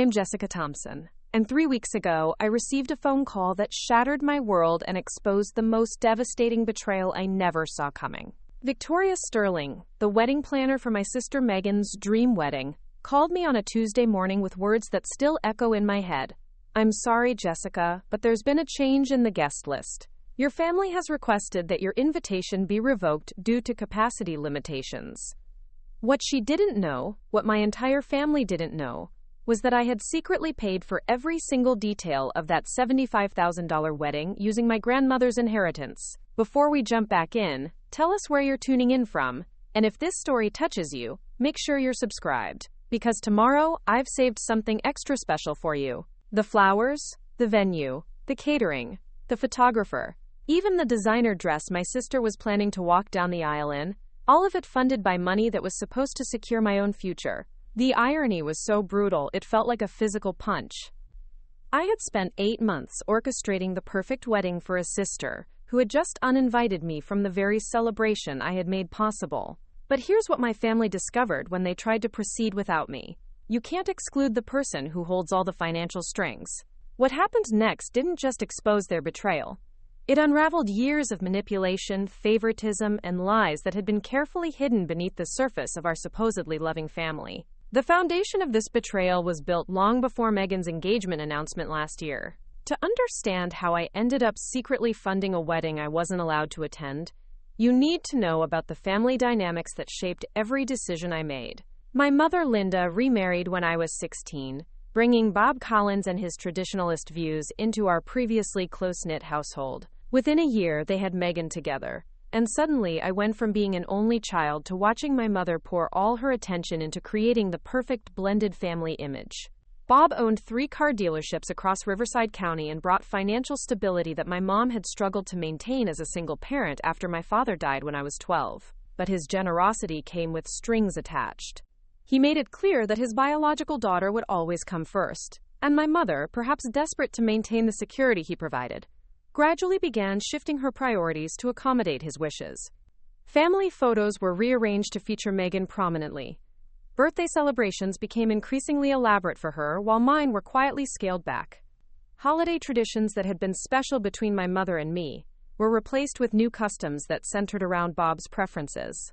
am Jessica Thompson, and 3 weeks ago, I received a phone call that shattered my world and exposed the most devastating betrayal I never saw coming. Victoria Sterling, the wedding planner for my sister Megan's dream wedding, called me on a Tuesday morning with words that still echo in my head. "I'm sorry, Jessica, but there's been a change in the guest list. Your family has requested that your invitation be revoked due to capacity limitations." What she didn't know, what my entire family didn't know, was that I had secretly paid for every single detail of that $75,000 wedding using my grandmother's inheritance. Before we jump back in, tell us where you're tuning in from, and if this story touches you, make sure you're subscribed, because tomorrow I've saved something extra special for you. The flowers, the venue, the catering, the photographer, even the designer dress my sister was planning to walk down the aisle in, all of it funded by money that was supposed to secure my own future. The irony was so brutal, it felt like a physical punch. I had spent 8 months orchestrating the perfect wedding for a sister who had just uninvited me from the very celebration I had made possible. But here's what my family discovered when they tried to proceed without me. You can't exclude the person who holds all the financial strings. What happened next didn't just expose their betrayal. It unraveled years of manipulation, favoritism, and lies that had been carefully hidden beneath the surface of our supposedly loving family. The foundation of this betrayal was built long before Megan's engagement announcement last year. To understand how I ended up secretly funding a wedding I wasn't allowed to attend, you need to know about the family dynamics that shaped every decision I made. My mother, Linda, remarried when I was 16, bringing Bob Collins and his traditionalist views into our previously close-knit household. Within a year, they had Megan together, and suddenly I went from being an only child to watching my mother pour all her attention into creating the perfect blended family image. Bob owned 3 car dealerships across Riverside County and brought financial stability that my mom had struggled to maintain as a single parent after my father died when I was 12. But his generosity came with strings attached. He made it clear that his biological daughter would always come first, and my mother, perhaps desperate to maintain the security he provided, gradually began shifting her priorities to accommodate his wishes. Family photos were rearranged to feature Megan prominently. Birthday celebrations became increasingly elaborate for her, while mine were quietly scaled back. Holiday traditions that had been special between my mother and me were replaced with new customs that centered around Bob's preferences.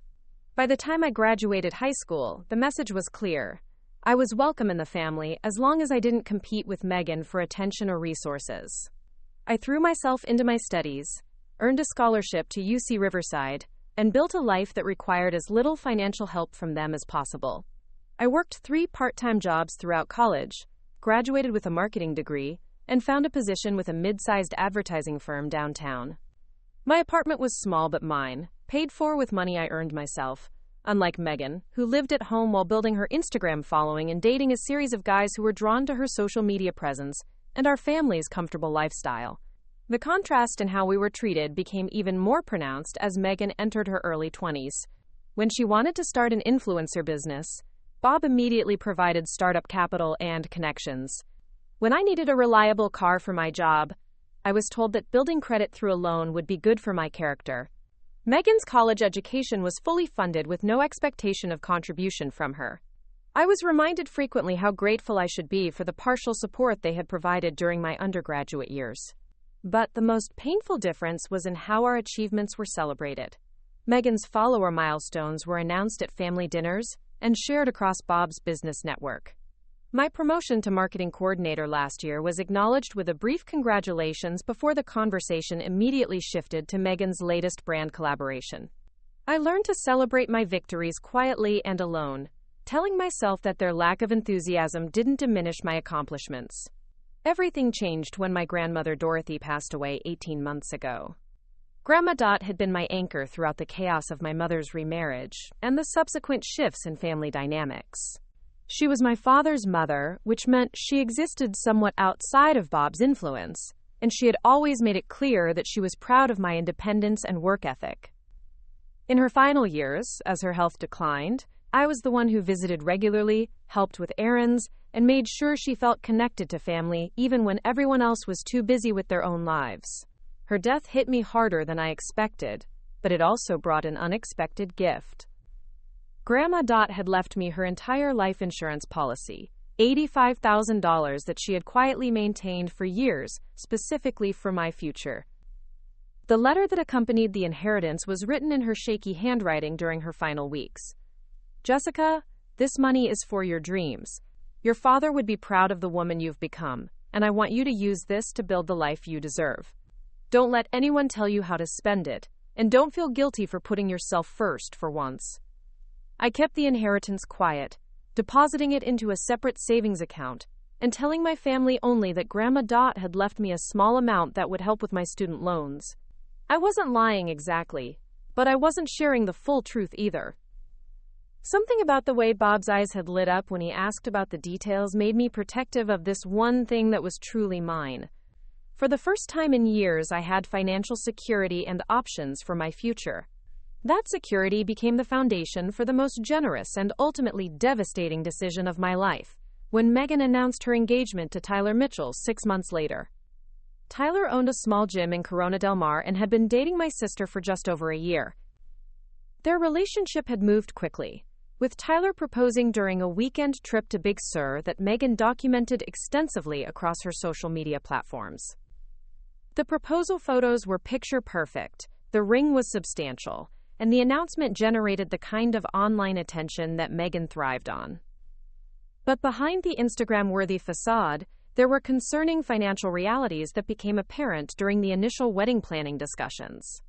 By the time I graduated high school, the message was clear. I was welcome in the family as long as I didn't compete with Megan for attention or resources. I threw myself into my studies, earned a scholarship to UC Riverside, and built a life that required as little financial help from them as possible. I worked 3 part-time jobs throughout college, graduated with a marketing degree, and found a position with a mid-sized advertising firm downtown. My apartment was small but mine, paid for with money I earned myself, unlike Megan, who lived at home while building her Instagram following and dating a series of guys who were drawn to her social media presence and our family's comfortable lifestyle. The contrast in how we were treated became even more pronounced as Megan entered her early 20s. When she wanted to start an influencer business, Bob immediately provided startup capital and connections. When I needed a reliable car for my job, I was told that building credit through a loan would be good for my character. Megan's college education was fully funded with no expectation of contribution from her. I was reminded frequently how grateful I should be for the partial support they had provided during my undergraduate years. But the most painful difference was in how our achievements were celebrated. Megan's follower milestones were announced at family dinners and shared across Bob's business network. My promotion to marketing coordinator last year was acknowledged with a brief congratulations before the conversation immediately shifted to Megan's latest brand collaboration. I learned to celebrate my victories quietly and alone, telling myself that their lack of enthusiasm didn't diminish my accomplishments. Everything changed when my grandmother Dorothy passed away 18 months ago. Grandma Dot had been my anchor throughout the chaos of my mother's remarriage and the subsequent shifts in family dynamics. She was my father's mother, which meant she existed somewhat outside of Bob's influence, and she had always made it clear that she was proud of my independence and work ethic. In her final years, as her health declined, I was the one who visited regularly, helped with errands, and made sure she felt connected to family even when everyone else was too busy with their own lives. Her death hit me harder than I expected, but it also brought an unexpected gift. Grandma Dot had left me her entire life insurance policy, $85,000 that she had quietly maintained for years, specifically for my future. The letter that accompanied the inheritance was written in her shaky handwriting during her final weeks. Jessica, this money is for your dreams. Your father would be proud of the woman you've become, and I want you to use this to build the life you deserve. Don't let anyone tell you how to spend it, and don't feel guilty for putting yourself first for once. I kept the inheritance quiet, depositing it into a separate savings account, and telling my family only that Grandma Dot had left me a small amount that would help with my student loans. I wasn't lying exactly, but I wasn't sharing the full truth either. Something about the way Bob's eyes had lit up when he asked about the details made me protective of this one thing that was truly mine. For the first time in years, I had financial security and options for my future. That security became the foundation for the most generous and ultimately devastating decision of my life, when Megan announced her engagement to Tyler Mitchell 6 months later. Tyler owned a small gym in Corona del Mar and had been dating my sister for just over a year. Their relationship had moved quickly, with Tyler proposing during a weekend trip to Big Sur that Megan documented extensively across her social media platforms. The proposal photos were picture-perfect, the ring was substantial, and the announcement generated the kind of online attention that Megan thrived on. But behind the Instagram-worthy facade, there were concerning financial realities that became apparent during the initial wedding planning discussions.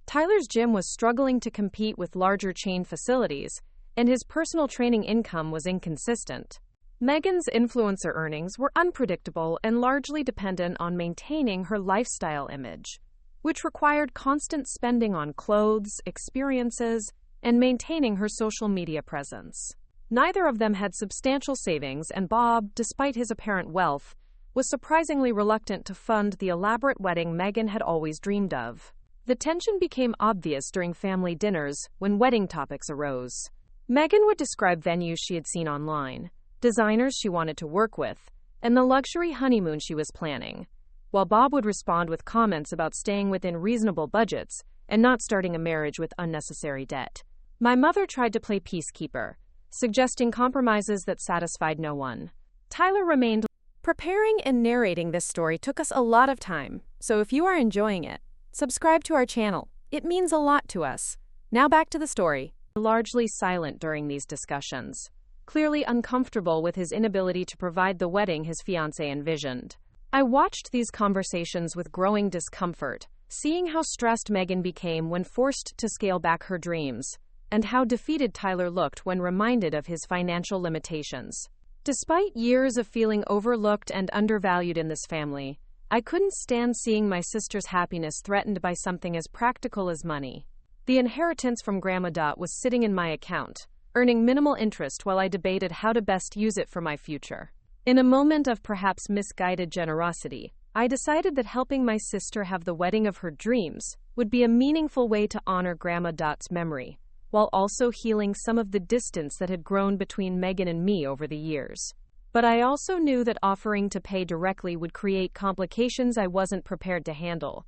Tyler's gym was struggling to compete with larger chain facilities, and his personal training income was inconsistent. Megan's influencer earnings were unpredictable and largely dependent on maintaining her lifestyle image, which required constant spending on clothes, experiences, and maintaining her social media presence. Neither of them had substantial savings, and Bob, despite his apparent wealth, was surprisingly reluctant to fund the elaborate wedding Megan had always dreamed of. The tension became obvious during family dinners when wedding topics arose. Megan would describe venues she had seen online, designers she wanted to work with, and the luxury honeymoon she was planning, while Bob would respond with comments about staying within reasonable budgets and not starting a marriage with unnecessary debt. My mother tried to play peacekeeper, suggesting compromises that satisfied no one. Tyler remained. Preparing and narrating this story took us a lot of time, so if you are enjoying it, subscribe to our channel. It means a lot to us. Now back to the story. Largely silent during these discussions, clearly uncomfortable with his inability to provide the wedding his fiancée envisioned. I watched these conversations with growing discomfort, seeing how stressed Megan became when forced to scale back her dreams, and how defeated Tyler looked when reminded of his financial limitations. Despite years of feeling overlooked and undervalued in this family, I couldn't stand seeing my sister's happiness threatened by something as practical as money. The inheritance from Grandma Dot was sitting in my account, earning minimal interest while I debated how to best use it for my future. In a moment of perhaps misguided generosity, I decided that helping my sister have the wedding of her dreams would be a meaningful way to honor Grandma Dot's memory, while also healing some of the distance that had grown between Megan and me over the years. But I also knew that offering to pay directly would create complications I wasn't prepared to handle.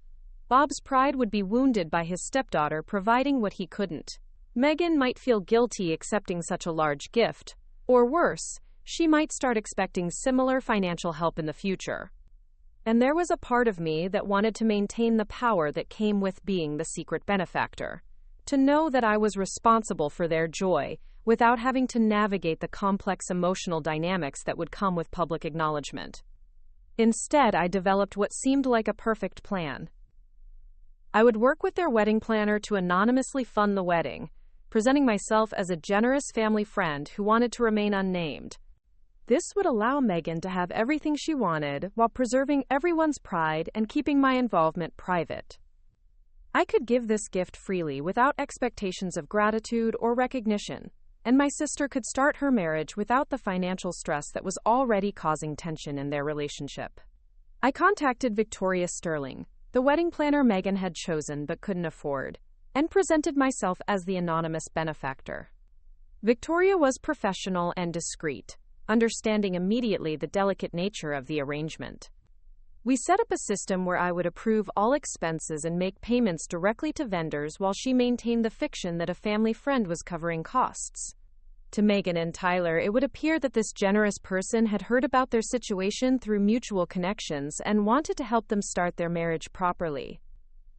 Bob's pride would be wounded by his stepdaughter providing what he couldn't. Megan might feel guilty accepting such a large gift, or worse, she might start expecting similar financial help in the future. And there was a part of me that wanted to maintain the power that came with being the secret benefactor. To know that I was responsible for their joy without having to navigate the complex emotional dynamics that would come with public acknowledgement. Instead, I developed what seemed like a perfect plan. I would work with their wedding planner to anonymously fund the wedding, presenting myself as a generous family friend who wanted to remain unnamed. This would allow Megan to have everything she wanted while preserving everyone's pride and keeping my involvement private. I could give this gift freely without expectations of gratitude or recognition, and my sister could start her marriage without the financial stress that was already causing tension in their relationship. I contacted Victoria Sterling, the wedding planner Megan had chosen but couldn't afford, and presented myself as the anonymous benefactor. Victoria was professional and discreet, understanding immediately the delicate nature of the arrangement. We set up a system where I would approve all expenses and make payments directly to vendors while she maintained the fiction that a family friend was covering costs. To Megan and Tyler, it would appear that this generous person had heard about their situation through mutual connections and wanted to help them start their marriage properly.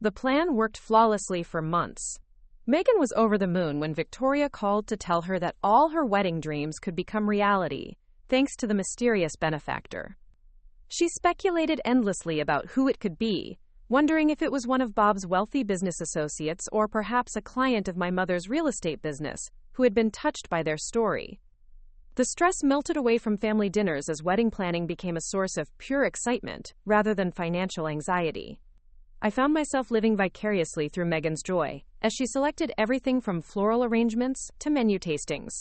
The plan worked flawlessly for months. Megan was over the moon when Victoria called to tell her that all her wedding dreams could become reality, thanks to the mysterious benefactor. She speculated endlessly about who it could be, wondering if it was one of Bob's wealthy business associates or perhaps a client of my mother's real estate business who had been touched by their story. The stress melted away from family dinners as wedding planning became a source of pure excitement rather than financial anxiety. I found myself living vicariously through Megan's joy, as she selected everything from floral arrangements to menu tastings.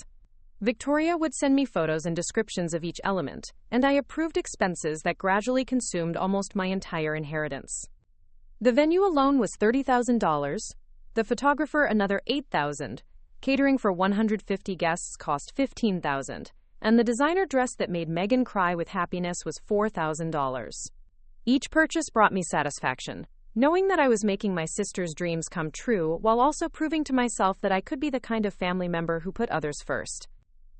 Victoria would send me photos and descriptions of each element, and I approved expenses that gradually consumed almost my entire inheritance. The venue alone was $30,000, the photographer another $8,000, catering for 150 guests cost $15,000, and the designer dress that made Megan cry with happiness was $4,000. Each purchase brought me satisfaction, knowing that I was making my sister's dreams come true while also proving to myself that I could be the kind of family member who put others first.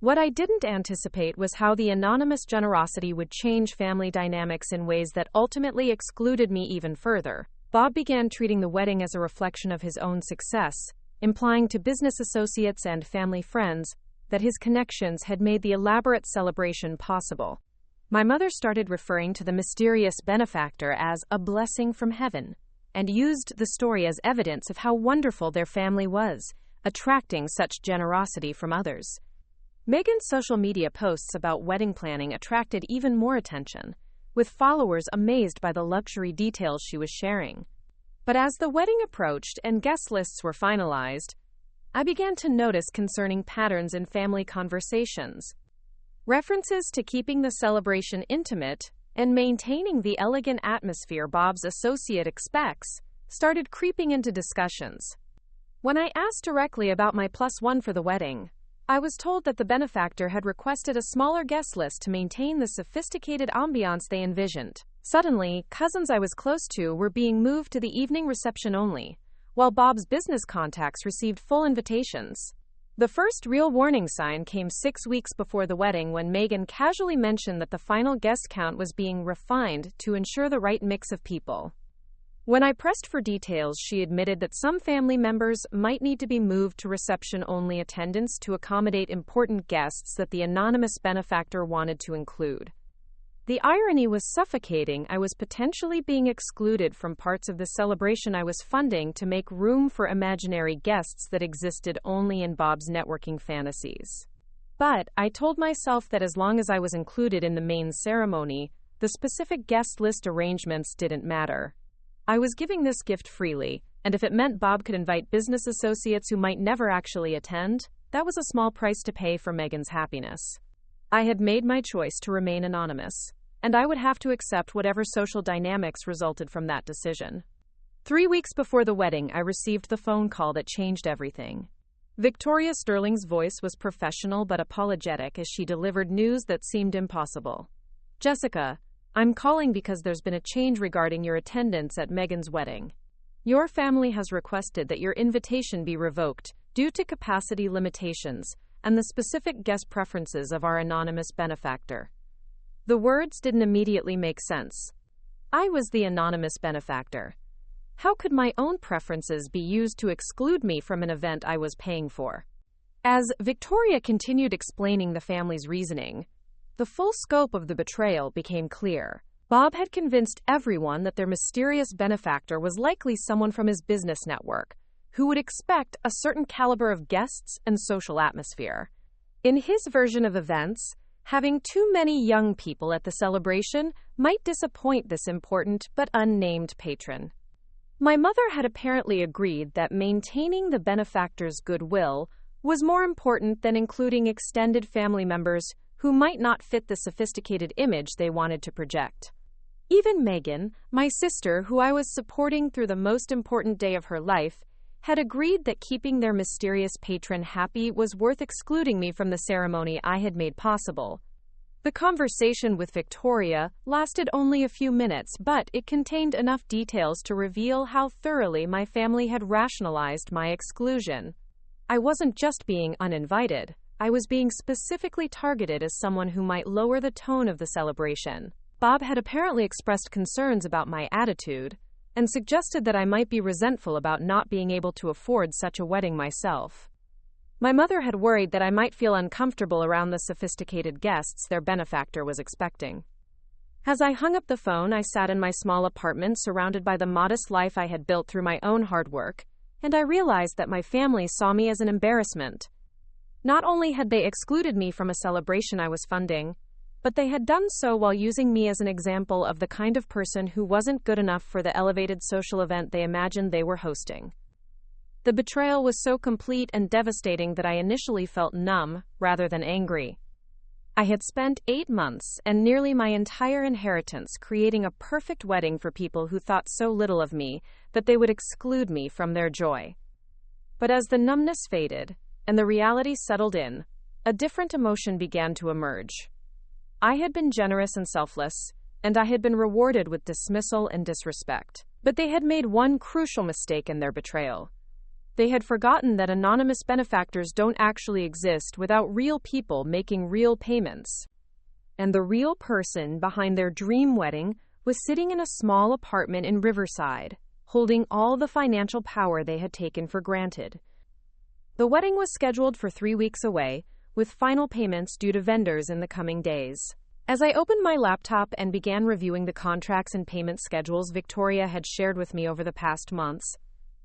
What I didn't anticipate was how the anonymous generosity would change family dynamics in ways that ultimately excluded me even further. Bob began treating the wedding as a reflection of his own success, implying to business associates and family friends that his connections had made the elaborate celebration possible. My mother started referring to the mysterious benefactor as a blessing from heaven, and used the story as evidence of how wonderful their family was, attracting such generosity from others. Megan's social media posts about wedding planning attracted even more attention, with followers amazed by the luxury details she was sharing. But as the wedding approached and guest lists were finalized, I began to notice concerning patterns in family conversations. References to keeping the celebration intimate and maintaining the elegant atmosphere Bob's associate expects started creeping into discussions. When I asked directly about my +1 for the wedding, I was told that the benefactor had requested a smaller guest list to maintain the sophisticated ambiance they envisioned. Suddenly, cousins I was close to were being moved to the evening reception only, while Bob's business contacts received full invitations. The first real warning sign came 6 weeks before the wedding when Megan casually mentioned that the final guest count was being refined to ensure the right mix of people. When I pressed for details, she admitted that some family members might need to be moved to reception-only attendance to accommodate important guests that the anonymous benefactor wanted to include. The irony was suffocating. I was potentially being excluded from parts of the celebration I was funding to make room for imaginary guests that existed only in Bob's networking fantasies. But I told myself that as long as I was included in the main ceremony, the specific guest list arrangements didn't matter. I was giving this gift freely, and if it meant Bob could invite business associates who might never actually attend, that was a small price to pay for Megan's happiness. I had made my choice to remain anonymous, and I would have to accept whatever social dynamics resulted from that decision. 3 weeks before the wedding, I received the phone call that changed everything. Victoria Sterling's voice was professional but apologetic as she delivered news that seemed impossible. "Jessica, I'm calling because there's been a change regarding your attendance at Megan's wedding. Your family has requested that your invitation be revoked due to capacity limitations and the specific guest preferences of our anonymous benefactor." The words didn't immediately make sense. I was the anonymous benefactor. How could my own preferences be used to exclude me from an event I was paying for? As Victoria continued explaining the family's reasoning, the full scope of the betrayal became clear. Bob had convinced everyone that their mysterious benefactor was likely someone from his business network, who would expect a certain caliber of guests and social atmosphere. In his version of events, having too many young people at the celebration might disappoint this important but unnamed patron. My mother had apparently agreed that maintaining the benefactor's goodwill was more important than including extended family members who might not fit the sophisticated image they wanted to project. Even Megan, my sister, who I was supporting through the most important day of her life, had agreed that keeping their mysterious patron happy was worth excluding me from the ceremony I had made possible. The conversation with Victoria lasted only a few minutes, but it contained enough details to reveal how thoroughly my family had rationalized my exclusion. I wasn't just being uninvited. I was being specifically targeted as someone who might lower the tone of the celebration. Bob had apparently expressed concerns about my attitude and suggested that I might be resentful about not being able to afford such a wedding myself. My mother had worried that I might feel uncomfortable around the sophisticated guests their benefactor was expecting. As I hung up the phone, I sat in my small apartment surrounded by the modest life I had built through my own hard work, and I realized that my family saw me as an embarrassment. Not only had they excluded me from a celebration I was funding, but they had done so while using me as an example of the kind of person who wasn't good enough for the elevated social event they imagined they were hosting. The betrayal was so complete and devastating that I initially felt numb rather than angry. I had spent 8 months and nearly my entire inheritance creating a perfect wedding for people who thought so little of me that they would exclude me from their joy. But as the numbness faded and the reality settled in, a different emotion began to emerge. I had been generous and selfless, and I had been rewarded with dismissal and disrespect. But they had made one crucial mistake in their betrayal. They had forgotten that anonymous benefactors don't actually exist without real people making real payments. And the real person behind their dream wedding was sitting in a small apartment in Riverside, holding all the financial power they had taken for granted. The wedding was scheduled for 3 weeks away, with final payments due to vendors in the coming days. As I opened my laptop and began reviewing the contracts and payment schedules Victoria had shared with me over the past months,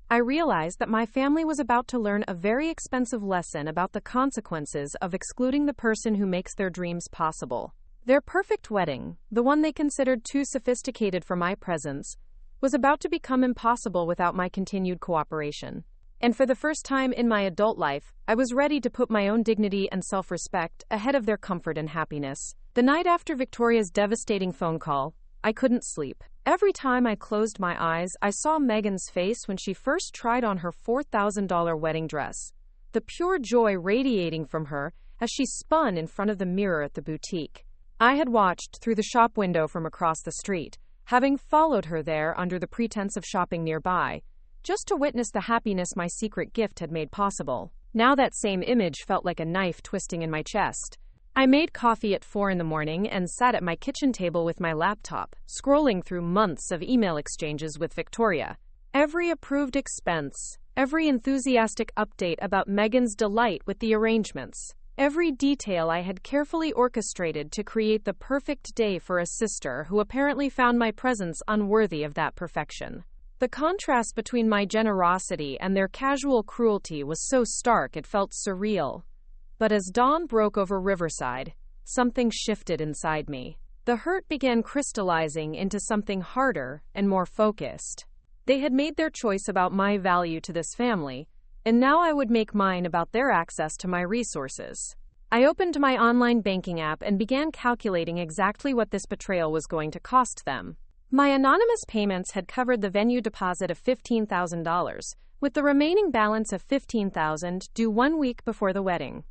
I realized that my family was about to learn a very expensive lesson about the consequences of excluding the person who makes their dreams possible. Their perfect wedding, the one they considered too sophisticated for my presence, was about to become impossible without my continued cooperation. And for the first time in my adult life, I was ready to put my own dignity and self-respect ahead of their comfort and happiness. The night after Victoria's devastating phone call, I couldn't sleep. Every time I closed my eyes, I saw Megan's face when she first tried on her $4,000 wedding dress, the pure joy radiating from her as she spun in front of the mirror at the boutique. I had watched through the shop window from across the street, having followed her there under the pretense of shopping nearby, just to witness the happiness my secret gift had made possible. Now that same image felt like a knife twisting in my chest. I made coffee at 4 a.m. and sat at my kitchen table with my laptop, scrolling through months of email exchanges with Victoria. Every approved expense, every enthusiastic update about Megan's delight with the arrangements, every detail I had carefully orchestrated to create the perfect day for a sister who apparently found my presence unworthy of that perfection. The contrast between my generosity and their casual cruelty was so stark it felt surreal. But as dawn broke over Riverside, something shifted inside me. The hurt began crystallizing into something harder and more focused. They had made their choice about my value to this family, and now I would make mine about their access to my resources. I opened my online banking app and began calculating exactly what this betrayal was going to cost them. My anonymous payments had covered the venue deposit of $15,000, with the remaining balance of $15,000 due 1 week before the wedding.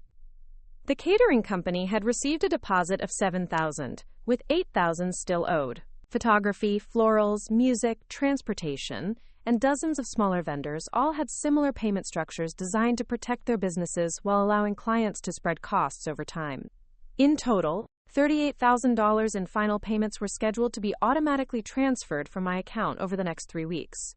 The catering company had received a deposit of $7,000, with $8,000 still owed. Photography, florals, music, transportation, and dozens of smaller vendors all had similar payment structures designed to protect their businesses while allowing clients to spread costs over time. In total, $38,000 in final payments were scheduled to be automatically transferred from my account over the next 3 weeks.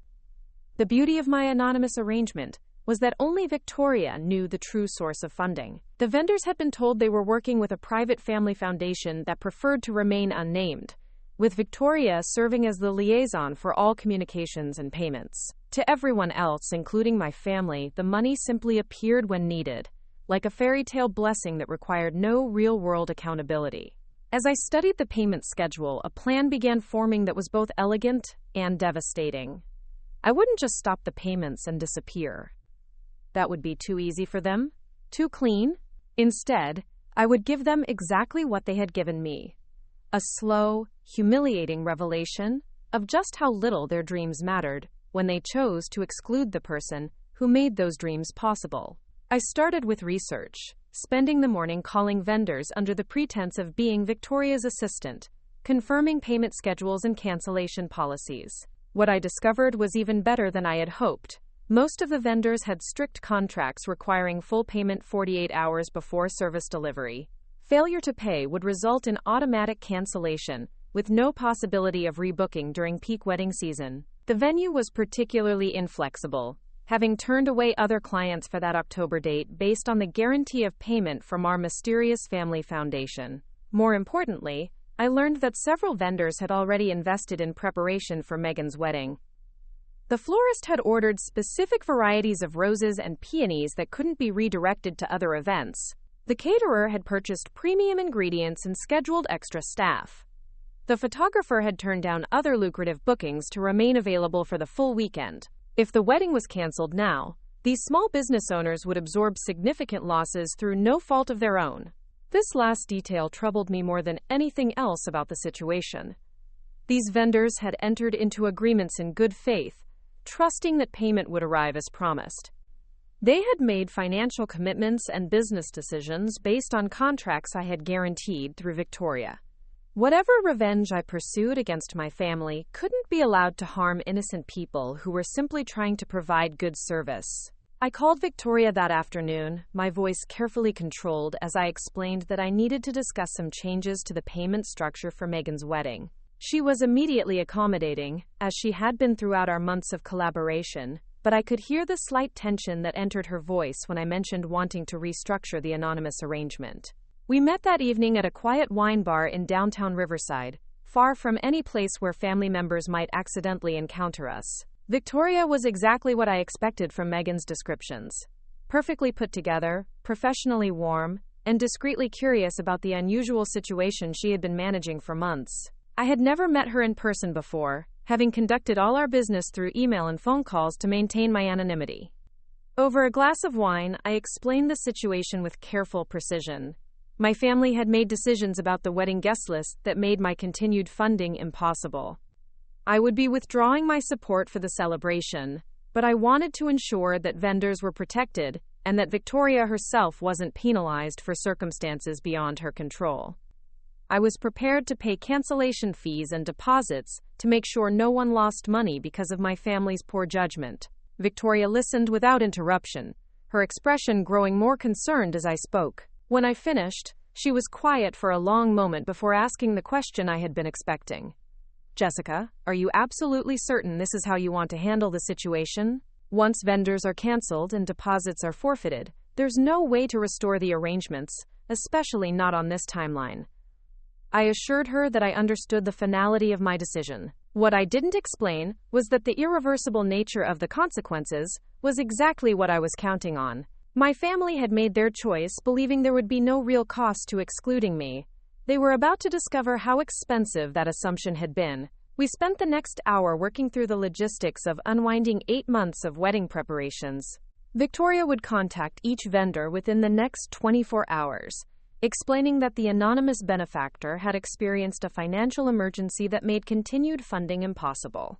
The beauty of my anonymous arrangement was that only Victoria knew the true source of funding. The vendors had been told they were working with a private family foundation that preferred to remain unnamed, with Victoria serving as the liaison for all communications and payments. To everyone else, including my family, the money simply appeared when needed, like a fairy tale blessing that required no real-world accountability. As I studied the payment schedule, a plan began forming that was both elegant and devastating. I wouldn't just stop the payments and disappear. That would be too easy for them, too clean. Instead, I would give them exactly what they had given me. A slow, humiliating revelation of just how little their dreams mattered when they chose to exclude the person who made those dreams possible. I started with research, spending the morning calling vendors under the pretense of being Victoria's assistant, confirming payment schedules and cancellation policies. What I discovered was even better than I had hoped. Most of the vendors had strict contracts requiring full payment 48 hours before service delivery. Failure to pay would result in automatic cancellation, with no possibility of rebooking during peak wedding season. The venue was particularly inflexible, having turned away other clients for that October date based on the guarantee of payment from our mysterious family foundation. More importantly, I learned that several vendors had already invested in preparation for Megan's wedding. The florist had ordered specific varieties of roses and peonies that couldn't be redirected to other events. The caterer had purchased premium ingredients and scheduled extra staff. The photographer had turned down other lucrative bookings to remain available for the full weekend. If the wedding was canceled now, these small business owners would absorb significant losses through no fault of their own. This last detail troubled me more than anything else about the situation. These vendors had entered into agreements in good faith, trusting that payment would arrive as promised. They had made financial commitments and business decisions based on contracts I had guaranteed through Victoria. Whatever revenge I pursued against my family couldn't be allowed to harm innocent people who were simply trying to provide good service. I called Victoria that afternoon, my voice carefully controlled as I explained that I needed to discuss some changes to the payment structure for Megan's wedding. She was immediately accommodating, as she had been throughout our months of collaboration, but I could hear the slight tension that entered her voice when I mentioned wanting to restructure the anonymous arrangement. We met that evening at a quiet wine bar in downtown Riverside, far from any place where family members might accidentally encounter us. Victoria was exactly what I expected from Megan's descriptions. Perfectly put together, professionally warm, and discreetly curious about the unusual situation she had been managing for months. I had never met her in person before, having conducted all our business through email and phone calls to maintain my anonymity. Over a glass of wine, I explained the situation with careful precision. My family had made decisions about the wedding guest list that made my continued funding impossible. I would be withdrawing my support for the celebration, but I wanted to ensure that vendors were protected and that Victoria herself wasn't penalized for circumstances beyond her control. I was prepared to pay cancellation fees and deposits to make sure no one lost money because of my family's poor judgment. Victoria listened without interruption, her expression growing more concerned as I spoke. When I finished, she was quiet for a long moment before asking the question I had been expecting. Jessica, are you absolutely certain this is how you want to handle the situation? Once vendors are canceled and deposits are forfeited, there's no way to restore the arrangements, especially not on this timeline. I assured her that I understood the finality of my decision. What I didn't explain was that the irreversible nature of the consequences was exactly what I was counting on. My family had made their choice, believing there would be no real cost to excluding me. They were about to discover how expensive that assumption had been. We spent the next hour working through the logistics of unwinding 8 months of wedding preparations. Victoria would contact each vendor within the next 24 hours, explaining that the anonymous benefactor had experienced a financial emergency that made continued funding impossible.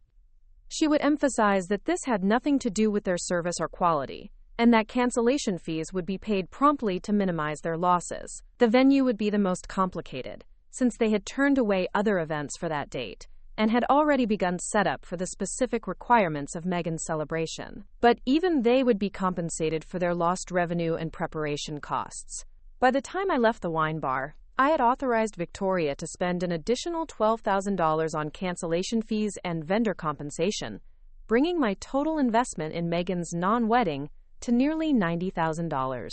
She would emphasize that this had nothing to do with their service or quality, and that cancellation fees would be paid promptly to minimize their losses. The venue would be the most complicated, since they had turned away other events for that date, and had already begun setup for the specific requirements of Megan's celebration. But even they would be compensated for their lost revenue and preparation costs. By the time I left the wine bar, I had authorized Victoria to spend an additional $12,000 on cancellation fees and vendor compensation, bringing my total investment in Megan's non-wedding to nearly $90,000.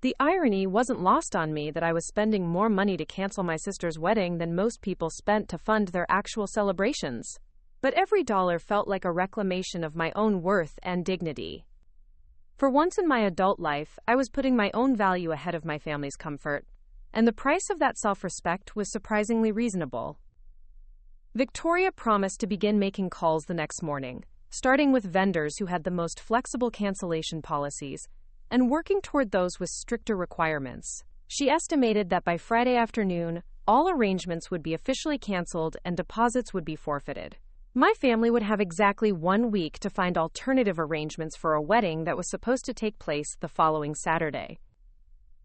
The irony wasn't lost on me that I was spending more money to cancel my sister's wedding than most people spent to fund their actual celebrations. But every dollar felt like a reclamation of my own worth and dignity. For once in my adult life, I was putting my own value ahead of my family's comfort, and the price of that self-respect was surprisingly reasonable. Victoria promised to begin making calls the next morning, starting with vendors who had the most flexible cancellation policies, and working toward those with stricter requirements. She estimated that by Friday afternoon, all arrangements would be officially canceled and deposits would be forfeited. My family would have exactly 1 week to find alternative arrangements for a wedding that was supposed to take place the following Saturday.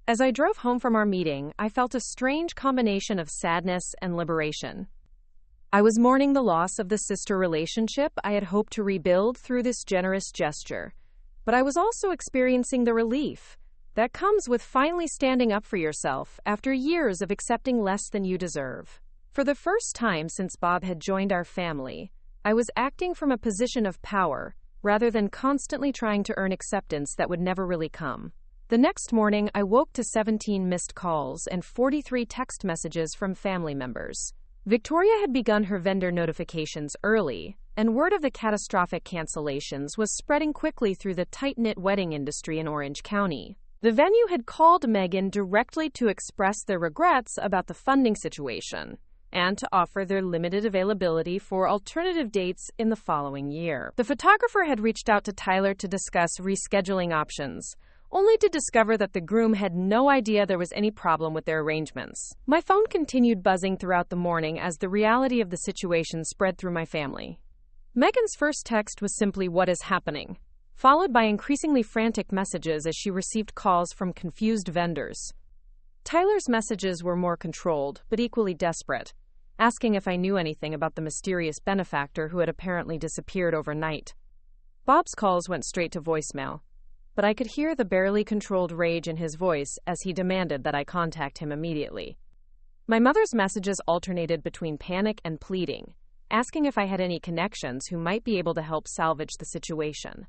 As I drove home from our meeting, I felt a strange combination of sadness and liberation. I was mourning the loss of the sister relationship I had hoped to rebuild through this generous gesture, But I was also experiencing the relief that comes with finally standing up for yourself after years of accepting less than you deserve. For the first time since Bob had joined our family, I was acting from a position of power, rather than constantly trying to earn acceptance that would never really come. The next morning, I woke to 17 missed calls and 43 text messages from family members. Victoria had begun her vendor notifications early, and word of the catastrophic cancellations was spreading quickly through the tight-knit wedding industry in Orange County. The venue had called Megan directly to express their regrets about the funding situation and to offer their limited availability for alternative dates in the following year. The photographer had reached out to Tyler to discuss rescheduling options, only to discover that the groom had no idea there was any problem with their arrangements. My phone continued buzzing throughout the morning as the reality of the situation spread through my family. Megan's first text was simply, "What is happening?" followed by increasingly frantic messages as she received calls from confused vendors. Tyler's messages were more controlled, but equally desperate, asking if I knew anything about the mysterious benefactor who had apparently disappeared overnight. Bob's calls went straight to voicemail, but I could hear the barely controlled rage in his voice as he demanded that I contact him immediately. My mother's messages alternated between panic and pleading, asking if I had any connections who might be able to help salvage the situation.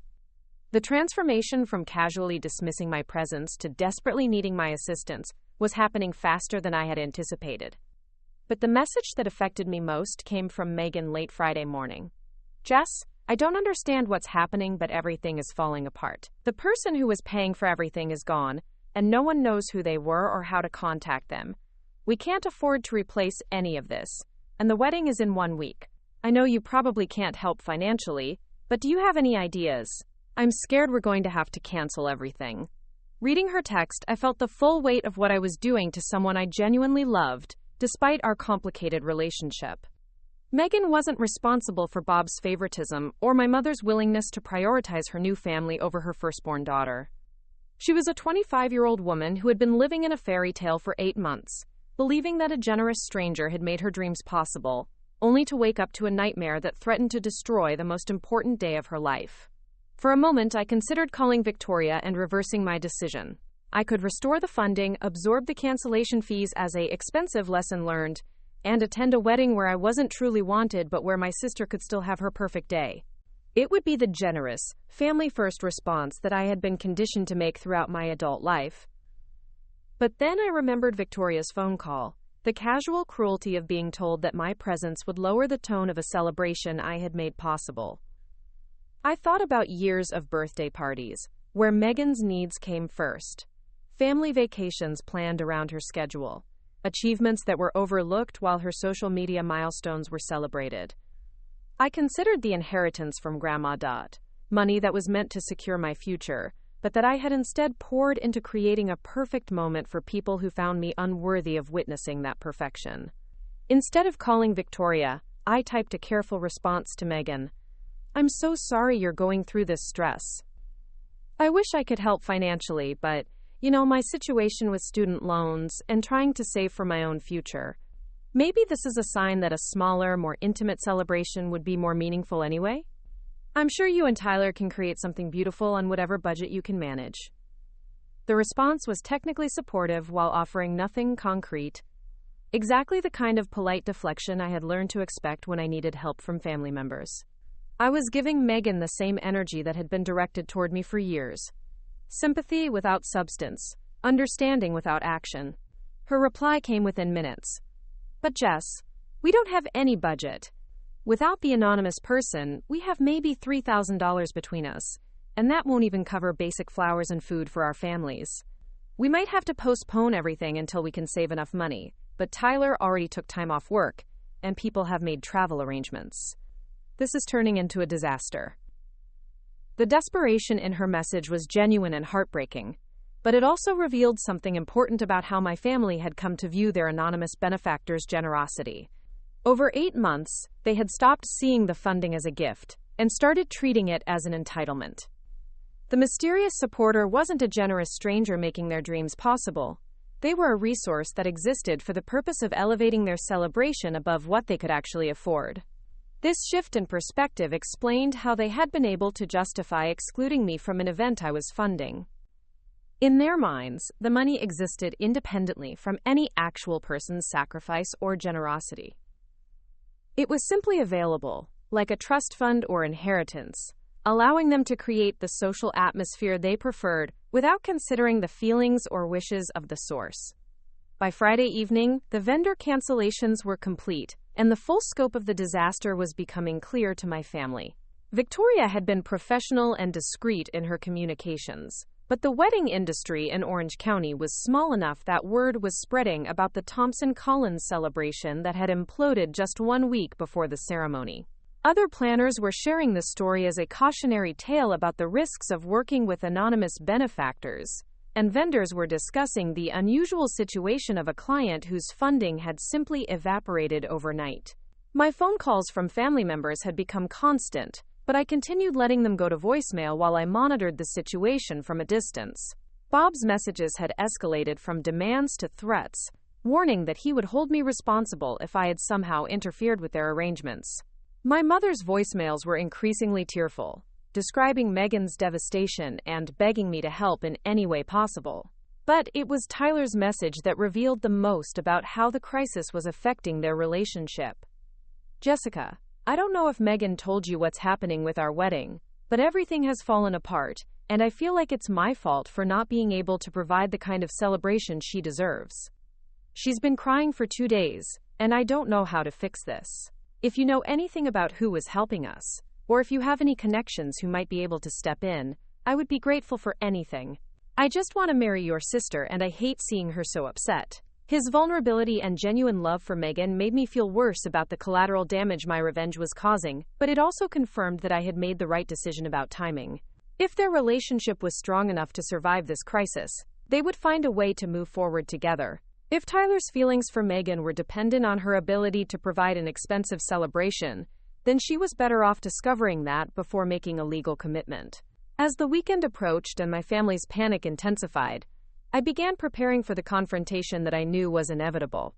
The transformation from casually dismissing my presence to desperately needing my assistance was happening faster than I had anticipated. But the message that affected me most came from Megan late Friday morning. "Jess, I don't understand what's happening, but everything is falling apart. The person who was paying for everything is gone, and no one knows who they were or how to contact them. We can't afford to replace any of this, and the wedding is in 1 week. I know you probably can't help financially, but do you have any ideas? I'm scared we're going to have to cancel everything." Reading her text, I felt the full weight of what I was doing to someone I genuinely loved, despite our complicated relationship. Megan wasn't responsible for Bob's favoritism or my mother's willingness to prioritize her new family over her firstborn daughter. She was a 25-year-old woman who had been living in a fairy tale for 8 months, believing that a generous stranger had made her dreams possible, only to wake up to a nightmare that threatened to destroy the most important day of her life. For a moment, I considered calling Victoria and reversing my decision. I could restore the funding, absorb the cancellation fees as an expensive lesson learned, and attend a wedding where I wasn't truly wanted but where my sister could still have her perfect day. It would be the generous, family-first response that I had been conditioned to make throughout my adult life. But then I remembered Victoria's phone call, the casual cruelty of being told that my presence would lower the tone of a celebration I had made possible. I thought about years of birthday parties, where Megan's needs came first. Family vacations planned around her schedule. Achievements that were overlooked while her social media milestones were celebrated. I considered the inheritance from Grandma Dot, money that was meant to secure my future, but that I had instead poured into creating a perfect moment for people who found me unworthy of witnessing that perfection. Instead of calling Victoria, I typed a careful response to Megan. "I'm so sorry you're going through this stress. I wish I could help financially, but, my situation with student loans and trying to save for my own future. Maybe this is a sign that a smaller, more intimate celebration would be more meaningful anyway? I'm sure you and Tyler can create something beautiful on whatever budget you can manage." The response was technically supportive while offering nothing concrete. Exactly the kind of polite deflection I had learned to expect when I needed help from family members. I was giving Megan the same energy that had been directed toward me for years. Sympathy without substance, understanding without action. Her reply came within minutes. "But Jess, we don't have any budget. Without the anonymous person, we have maybe $3,000 between us, and that won't even cover basic flowers and food for our families. We might have to postpone everything until we can save enough money, but Tyler already took time off work, and people have made travel arrangements. This is turning into a disaster." The desperation in her message was genuine and heartbreaking, but it also revealed something important about how my family had come to view their anonymous benefactor's generosity. Over 8 months, they had stopped seeing the funding as a gift and started treating it as an entitlement. The mysterious supporter wasn't a generous stranger making their dreams possible. They were a resource that existed for the purpose of elevating their celebration above what they could actually afford. This shift in perspective explained how they had been able to justify excluding me from an event I was funding. In their minds, the money existed independently from any actual person's sacrifice or generosity. It was simply available, like a trust fund or inheritance, allowing them to create the social atmosphere they preferred without considering the feelings or wishes of the source. By Friday evening, the vendor cancellations were complete, and the full scope of the disaster was becoming clear to my family. Victoria had been professional and discreet in her communications, but the wedding industry in Orange County was small enough that word was spreading about the Thompson-Collins celebration that had imploded just 1 week before the ceremony. Other planners were sharing the story as a cautionary tale about the risks of working with anonymous benefactors, and vendors were discussing the unusual situation of a client whose funding had simply evaporated overnight. My phone calls from family members had become constant, but I continued letting them go to voicemail while I monitored the situation from a distance. Bob's messages had escalated from demands to threats, warning that he would hold me responsible if I had somehow interfered with their arrangements. My mother's voicemails were increasingly tearful, describing Megan's devastation and begging me to help in any way possible. But it was Tyler's message that revealed the most about how the crisis was affecting their relationship. Jessica, I don't know if Megan told you what's happening with our wedding, but everything has fallen apart, and I feel like it's my fault for not being able to provide the kind of celebration she deserves. She's been crying for 2 days, and I don't know how to fix this. If you know anything about who was helping us, or if you have any connections who might be able to step in, I would be grateful for anything. I just want to marry your sister, and I hate seeing her so upset. His vulnerability and genuine love for Megan made me feel worse about the collateral damage my revenge was causing, but it also confirmed that I had made the right decision about timing. If their relationship was strong enough to survive this crisis, they would find a way to move forward together. If Tyler's feelings for Megan were dependent on her ability to provide an expensive celebration, then she was better off discovering that before making a legal commitment. As the weekend approached and my family's panic intensified, I began preparing for the confrontation that I knew was inevitable.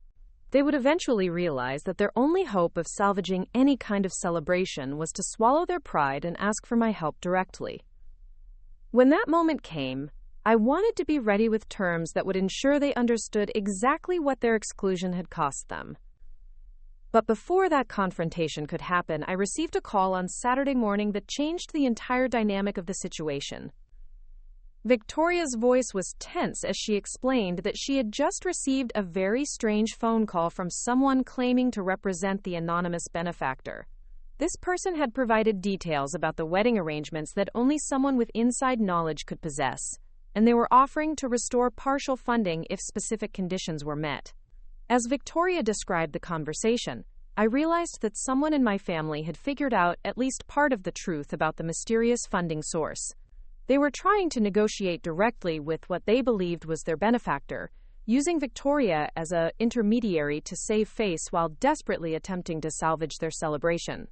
They would eventually realize that their only hope of salvaging any kind of celebration was to swallow their pride and ask for my help directly. When that moment came, I wanted to be ready with terms that would ensure they understood exactly what their exclusion had cost them. But before that confrontation could happen, I received a call on Saturday morning that changed the entire dynamic of the situation. Victoria's voice was tense as she explained that she had just received a very strange phone call from someone claiming to represent the anonymous benefactor. This person had provided details about the wedding arrangements that only someone with inside knowledge could possess, and they were offering to restore partial funding if specific conditions were met. As Victoria described the conversation, I realized that someone in my family had figured out at least part of the truth about the mysterious funding source. They were trying to negotiate directly with what they believed was their benefactor, using Victoria as an intermediary to save face while desperately attempting to salvage their celebration.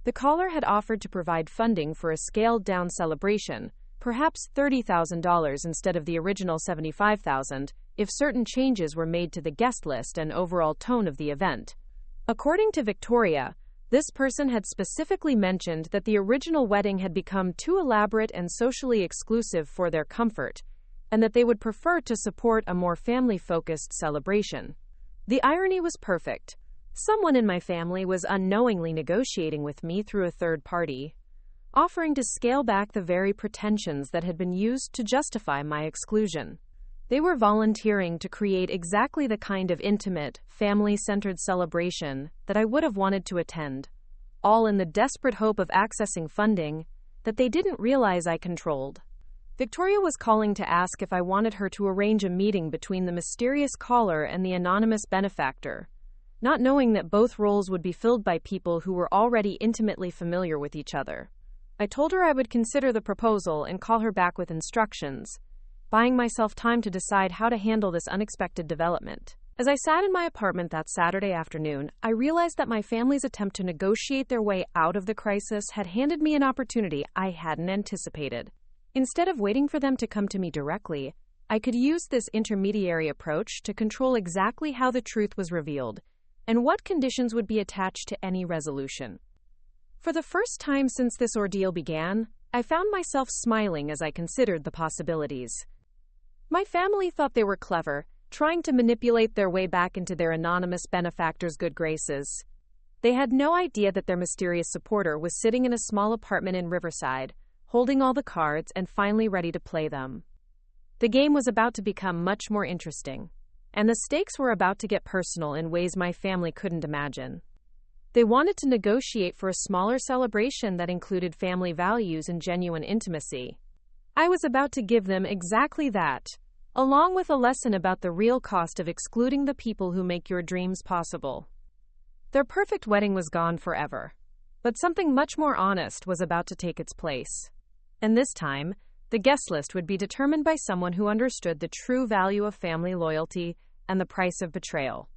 The caller had offered to provide funding for a scaled-down celebration, perhaps $30,000 instead of the original $75,000, if certain changes were made to the guest list and overall tone of the event. According to Victoria, this person had specifically mentioned that the original wedding had become too elaborate and socially exclusive for their comfort, and that they would prefer to support a more family-focused celebration. The irony was perfect. Someone in my family was unknowingly negotiating with me through a third party, offering to scale back the very pretensions that had been used to justify my exclusion. They were volunteering to create exactly the kind of intimate, family-centered celebration that I would have wanted to attend, all in the desperate hope of accessing funding that they didn't realize I controlled. Victoria was calling to ask if I wanted her to arrange a meeting between the mysterious caller and the anonymous benefactor, not knowing that both roles would be filled by people who were already intimately familiar with each other. I told her I would consider the proposal and call her back with instructions, buying myself time to decide how to handle this unexpected development. As I sat in my apartment that Saturday afternoon, I realized that my family's attempt to negotiate their way out of the crisis had handed me an opportunity I hadn't anticipated. Instead of waiting for them to come to me directly, I could use this intermediary approach to control exactly how the truth was revealed and what conditions would be attached to any resolution. For the first time since this ordeal began, I found myself smiling as I considered the possibilities. My family thought they were clever, trying to manipulate their way back into their anonymous benefactor's good graces. They had no idea that their mysterious supporter was sitting in a small apartment in Riverside, holding all the cards and finally ready to play them. The game was about to become much more interesting, and the stakes were about to get personal in ways my family couldn't imagine. They wanted to negotiate for a smaller celebration that included family values and genuine intimacy. I was about to give them exactly that, along with a lesson about the real cost of excluding the people who make your dreams possible. Their perfect wedding was gone forever, but something much more honest was about to take its place. And this time, the guest list would be determined by someone who understood the true value of family loyalty and the price of betrayal.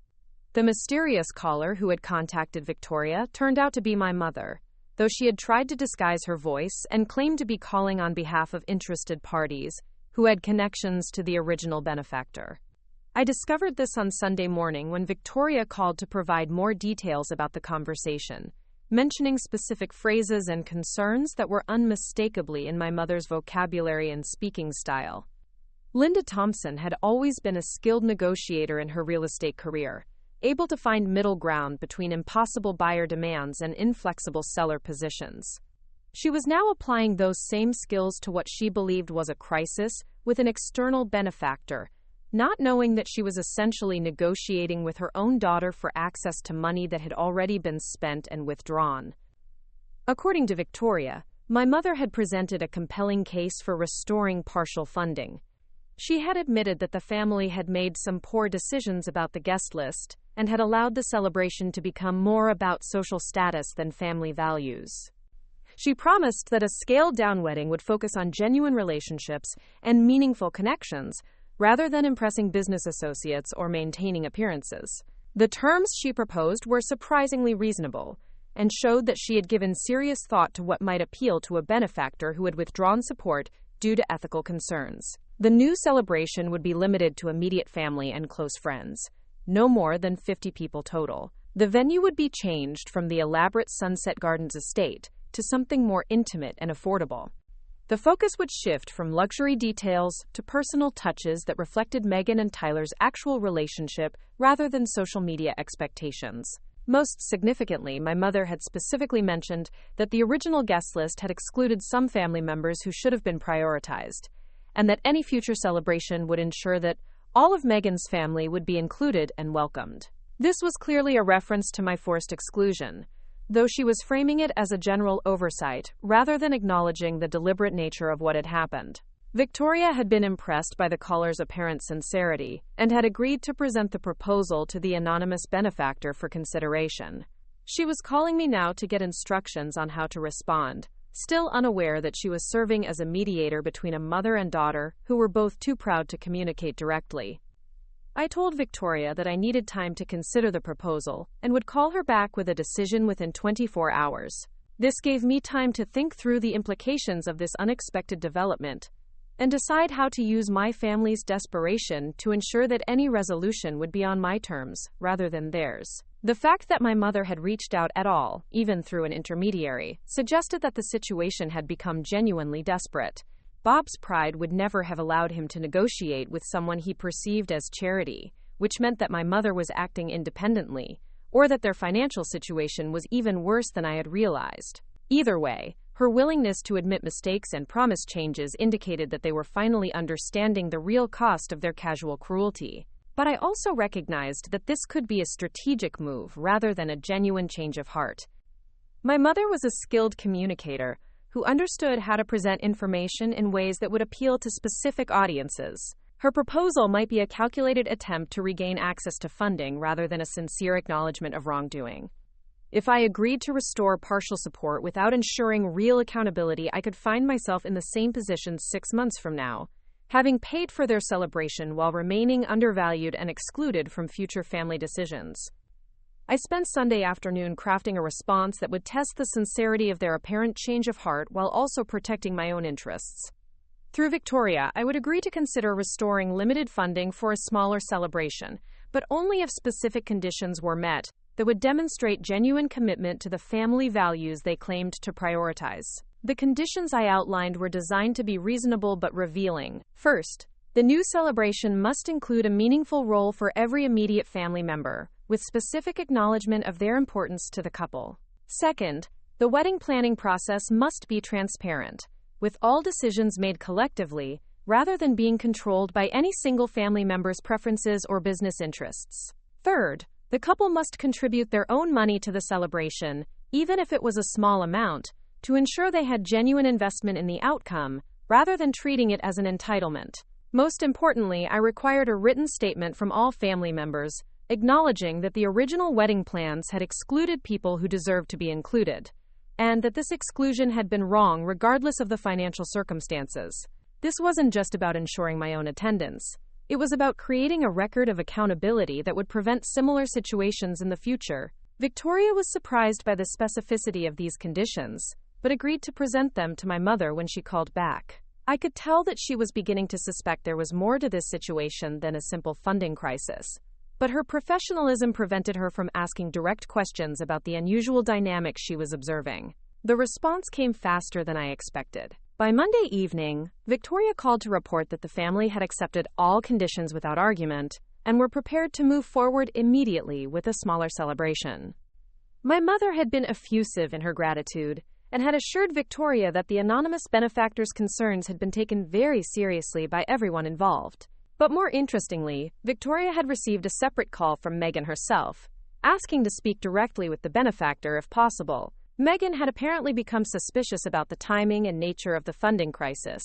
The mysterious caller who had contacted Victoria turned out to be my mother, though she had tried to disguise her voice and claimed to be calling on behalf of interested parties who had connections to the original benefactor. I discovered this on Sunday morning when Victoria called to provide more details about the conversation, mentioning specific phrases and concerns that were unmistakably in my mother's vocabulary and speaking style. Linda Thompson had always been a skilled negotiator in her real estate career, able to find middle ground between impossible buyer demands and inflexible seller positions. She was now applying those same skills to what she believed was a crisis with an external benefactor, not knowing that she was essentially negotiating with her own daughter for access to money that had already been spent and withdrawn. According to Victoria, my mother had presented a compelling case for restoring partial funding. She had admitted that the family had made some poor decisions about the guest list and had allowed the celebration to become more about social status than family values. She promised that a scaled-down wedding would focus on genuine relationships and meaningful connections, rather than impressing business associates or maintaining appearances. The terms she proposed were surprisingly reasonable and showed that she had given serious thought to what might appeal to a benefactor who had withdrawn support due to ethical concerns. The new celebration would be limited to immediate family and close friends, no more than 50 people total. The venue would be changed from the elaborate Sunset Gardens estate to something more intimate and affordable. The focus would shift from luxury details to personal touches that reflected Meghan and Tyler's actual relationship rather than social media expectations. Most significantly, my mother had specifically mentioned that the original guest list had excluded some family members who should have been prioritized, and that any future celebration would ensure that all of Meghan's family would be included and welcomed. This was clearly a reference to my forced exclusion, though she was framing it as a general oversight rather than acknowledging the deliberate nature of what had happened. Victoria had been impressed by the caller's apparent sincerity and had agreed to present the proposal to the anonymous benefactor for consideration. She was calling me now to get instructions on how to respond, still unaware that she was serving as a mediator between a mother and daughter who were both too proud to communicate directly. I told Victoria that I needed time to consider the proposal and would call her back with a decision within 24 hours. This gave me time to think through the implications of this unexpected development and decide how to use my family's desperation to ensure that any resolution would be on my terms rather than theirs. The fact that my mother had reached out at all, even through an intermediary, suggested that the situation had become genuinely desperate. Bob's pride would never have allowed him to negotiate with someone he perceived as charity, which meant that my mother was acting independently, or that their financial situation was even worse than I had realized. Either way, her willingness to admit mistakes and promise changes indicated that they were finally understanding the real cost of their casual cruelty. But I also recognized that this could be a strategic move rather than a genuine change of heart. My mother was a skilled communicator who understood how to present information in ways that would appeal to specific audiences. Her proposal might be a calculated attempt to regain access to funding rather than a sincere acknowledgement of wrongdoing. If I agreed to restore partial support without ensuring real accountability, I could find myself in the same position 6 months from now, having paid for their celebration while remaining undervalued and excluded from future family decisions. I spent Sunday afternoon crafting a response that would test the sincerity of their apparent change of heart while also protecting my own interests. Through Victoria, I would agree to consider restoring limited funding for a smaller celebration, but only if specific conditions were met. that would demonstrate genuine commitment to the family values they claimed to prioritize. The conditions I outlined were designed to be reasonable but revealing. First, the new celebration must include a meaningful role for every immediate family member, with specific acknowledgement of their importance to the couple. Second, the wedding planning process must be transparent, with all decisions made collectively, rather than being controlled by any single family member's preferences or business interests. Third, the couple must contribute their own money to the celebration, even if it was a small amount, to ensure they had genuine investment in the outcome, rather than treating it as an entitlement. Most importantly, I required a written statement from all family members, acknowledging that the original wedding plans had excluded people who deserved to be included, and that this exclusion had been wrong regardless of the financial circumstances. This wasn't just about ensuring my own attendance. It was about creating a record of accountability that would prevent similar situations in the future. Victoria was surprised by the specificity of these conditions, but agreed to present them to my mother when she called back. I could tell that she was beginning to suspect there was more to this situation than a simple funding crisis. But her professionalism prevented her from asking direct questions about the unusual dynamic she was observing. The response came faster than I expected. By Monday evening, Victoria called to report that the family had accepted all conditions without argument and were prepared to move forward immediately with a smaller celebration. My mother had been effusive in her gratitude and had assured Victoria that the anonymous benefactor's concerns had been taken very seriously by everyone involved. But more interestingly, Victoria had received a separate call from Megan herself, asking to speak directly with the benefactor if possible. Megan had apparently become suspicious about the timing and nature of the funding crisis,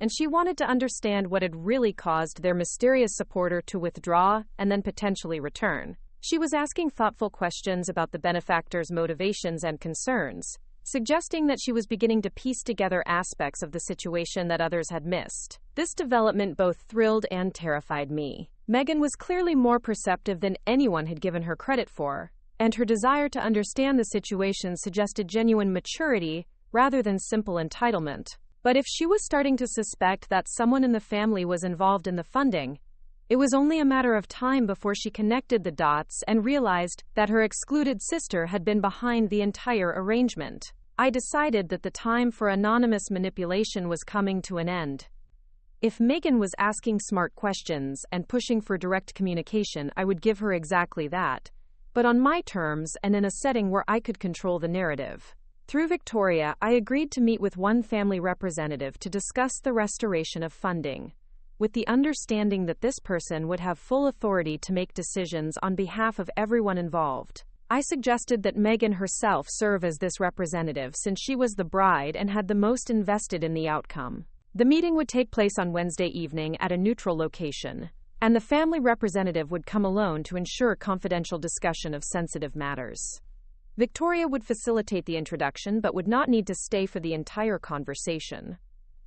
and she wanted to understand what had really caused their mysterious supporter to withdraw and then potentially return. She was asking thoughtful questions about the benefactor's motivations and concerns, suggesting that she was beginning to piece together aspects of the situation that others had missed. This development both thrilled and terrified me. Megan was clearly more perceptive than anyone had given her credit for, and her desire to understand the situation suggested genuine maturity rather than simple entitlement. But if she was starting to suspect that someone in the family was involved in the funding, it was only a matter of time before she connected the dots and realized that her excluded sister had been behind the entire arrangement. I decided that the time for anonymous manipulation was coming to an end. If Megan was asking smart questions and pushing for direct communication, I would give her exactly that, but on my terms and in a setting where I could control the narrative. Through Victoria, I agreed to meet with one family representative to discuss the restoration of funding, with the understanding that this person would have full authority to make decisions on behalf of everyone involved. I suggested that Megan herself serve as this representative since she was the bride and had the most invested in the outcome. The meeting would take place on Wednesday evening at a neutral location, and the family representative would come alone to ensure confidential discussion of sensitive matters. Victoria would facilitate the introduction but would not need to stay for the entire conversation.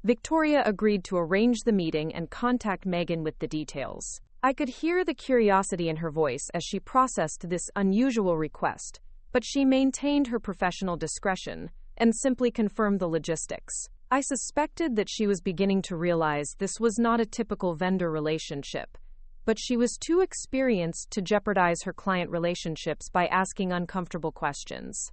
Victoria agreed to arrange the meeting and contact Megan with the details. I could hear the curiosity in her voice as she processed this unusual request, but she maintained her professional discretion and simply confirmed the logistics. I suspected that she was beginning to realize this was not a typical vendor relationship, but she was too experienced to jeopardize her client relationships by asking uncomfortable questions.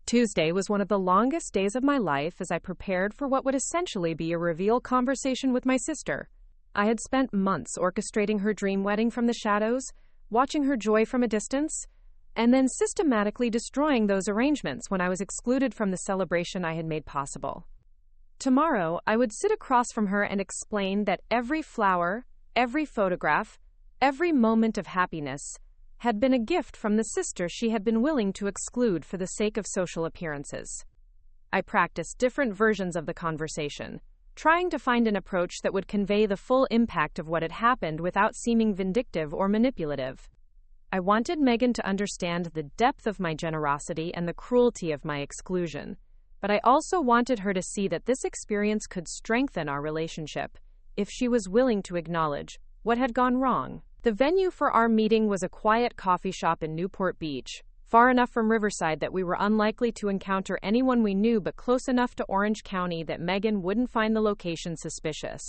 Tuesday was one of the longest days of my life as I prepared for what would essentially be a reveal conversation with my sister. I had spent months orchestrating her dream wedding from the shadows, watching her joy from a distance, and then systematically destroying those arrangements when I was excluded from the celebration I had made possible. Tomorrow, I would sit across from her and explain that every flower, every photograph, every moment of happiness had been a gift from the sister she had been willing to exclude for the sake of social appearances. I practiced different versions of the conversation, trying to find an approach that would convey the full impact of what had happened without seeming vindictive or manipulative. I wanted Megan to understand the depth of my generosity and the cruelty of my exclusion, but I also wanted her to see that this experience could strengthen our relationship if she was willing to acknowledge what had gone wrong. The venue for our meeting was a quiet coffee shop in Newport Beach, far enough from Riverside that we were unlikely to encounter anyone we knew but close enough to Orange County that Megan wouldn't find the location suspicious.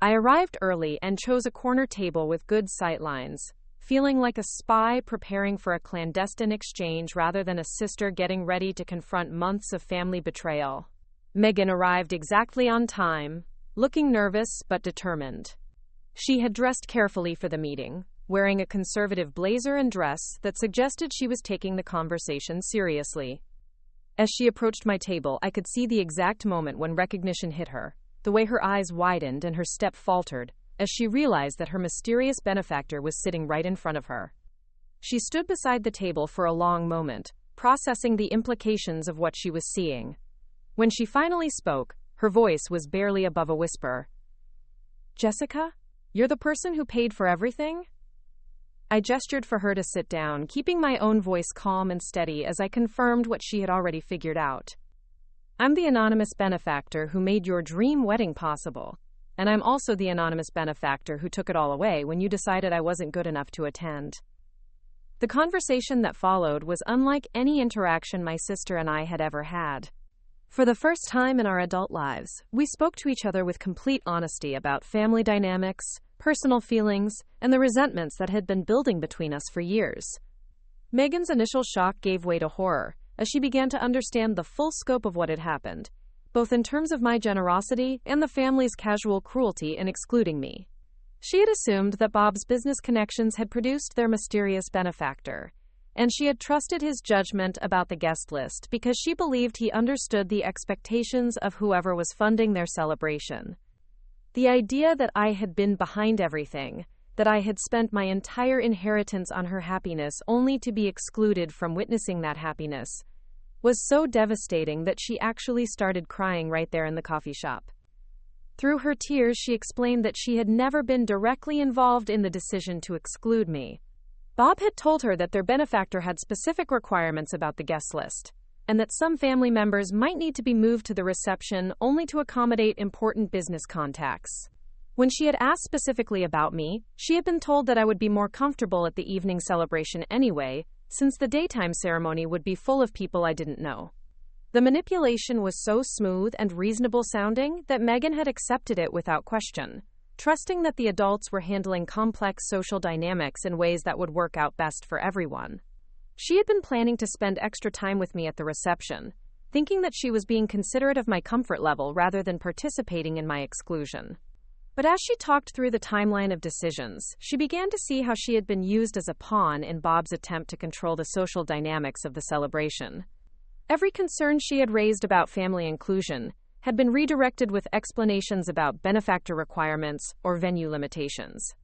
I arrived early and chose a corner table with good sightlines, feeling like a spy preparing for a clandestine exchange rather than a sister getting ready to confront months of family betrayal. Megan arrived exactly on time, looking nervous but determined. She had dressed carefully for the meeting, wearing a conservative blazer and dress that suggested she was taking the conversation seriously. As she approached my table, I could see the exact moment when recognition hit her, the way her eyes widened and her step faltered, as she realized that her mysterious benefactor was sitting right in front of her. She stood beside the table for a long moment, processing the implications of what she was seeing. When she finally spoke, her voice was barely above a whisper. "Jessica, you're the person who paid for everything?" I gestured for her to sit down, keeping my own voice calm and steady as I confirmed what she had already figured out. "I'm the anonymous benefactor who made your dream wedding possible, and I'm also the anonymous benefactor who took it all away when you decided I wasn't good enough to attend." The conversation that followed was unlike any interaction my sister and I had ever had. For the first time in our adult lives, we spoke to each other with complete honesty about family dynamics, personal feelings, and the resentments that had been building between us for years. Megan's initial shock gave way to horror as she began to understand the full scope of what had happened, both in terms of my generosity and the family's casual cruelty in excluding me. She had assumed that Bob's business connections had produced their mysterious benefactor, and she had trusted his judgment about the guest list because she believed he understood the expectations of whoever was funding their celebration. The idea that I had been behind everything, that I had spent my entire inheritance on her happiness only to be excluded from witnessing that happiness, was so devastating that she actually started crying right there in the coffee shop. Through her tears, she explained that she had never been directly involved in the decision to exclude me. Bob had told her that their benefactor had specific requirements about the guest list, and that some family members might need to be moved to the reception only to accommodate important business contacts. When she had asked specifically about me, she had been told that I would be more comfortable at the evening celebration anyway, since the daytime ceremony would be full of people I didn't know. The manipulation was so smooth and reasonable sounding that Megan had accepted it without question, trusting that the adults were handling complex social dynamics in ways that would work out best for everyone. She had been planning to spend extra time with me at the reception, thinking that she was being considerate of my comfort level rather than participating in my exclusion. But as she talked through the timeline of decisions, she began to see how she had been used as a pawn in Bob's attempt to control the social dynamics of the celebration. Every concern she had raised about family inclusion had been redirected with explanations about benefactor requirements or venue limitations.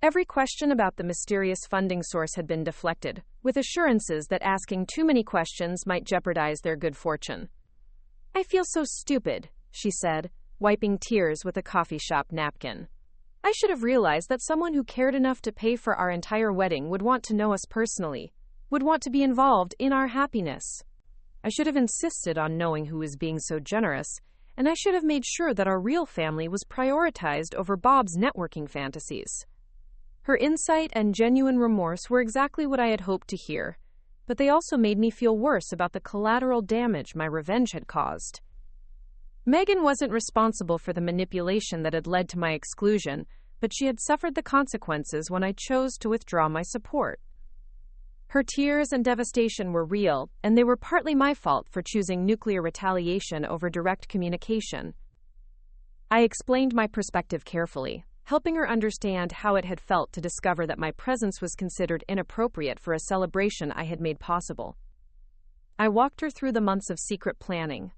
Every question about the mysterious funding source had been deflected, with assurances that asking too many questions might jeopardize their good fortune. "I feel so stupid," she said, wiping tears with a coffee shop napkin. "I should have realized that someone who cared enough to pay for our entire wedding would want to know us personally, would want to be involved in our happiness. I should have insisted on knowing who was being so generous, and I should have made sure that our real family was prioritized over Bob's networking fantasies." Her insight and genuine remorse were exactly what I had hoped to hear, but they also made me feel worse about the collateral damage my revenge had caused. Megan wasn't responsible for the manipulation that had led to my exclusion, but she had suffered the consequences when I chose to withdraw my support. Her tears and devastation were real, and they were partly my fault for choosing nuclear retaliation over direct communication. I explained my perspective carefully, helping her understand how it had felt to discover that my presence was considered inappropriate for a celebration I had made possible. I walked her through the months of secret planning,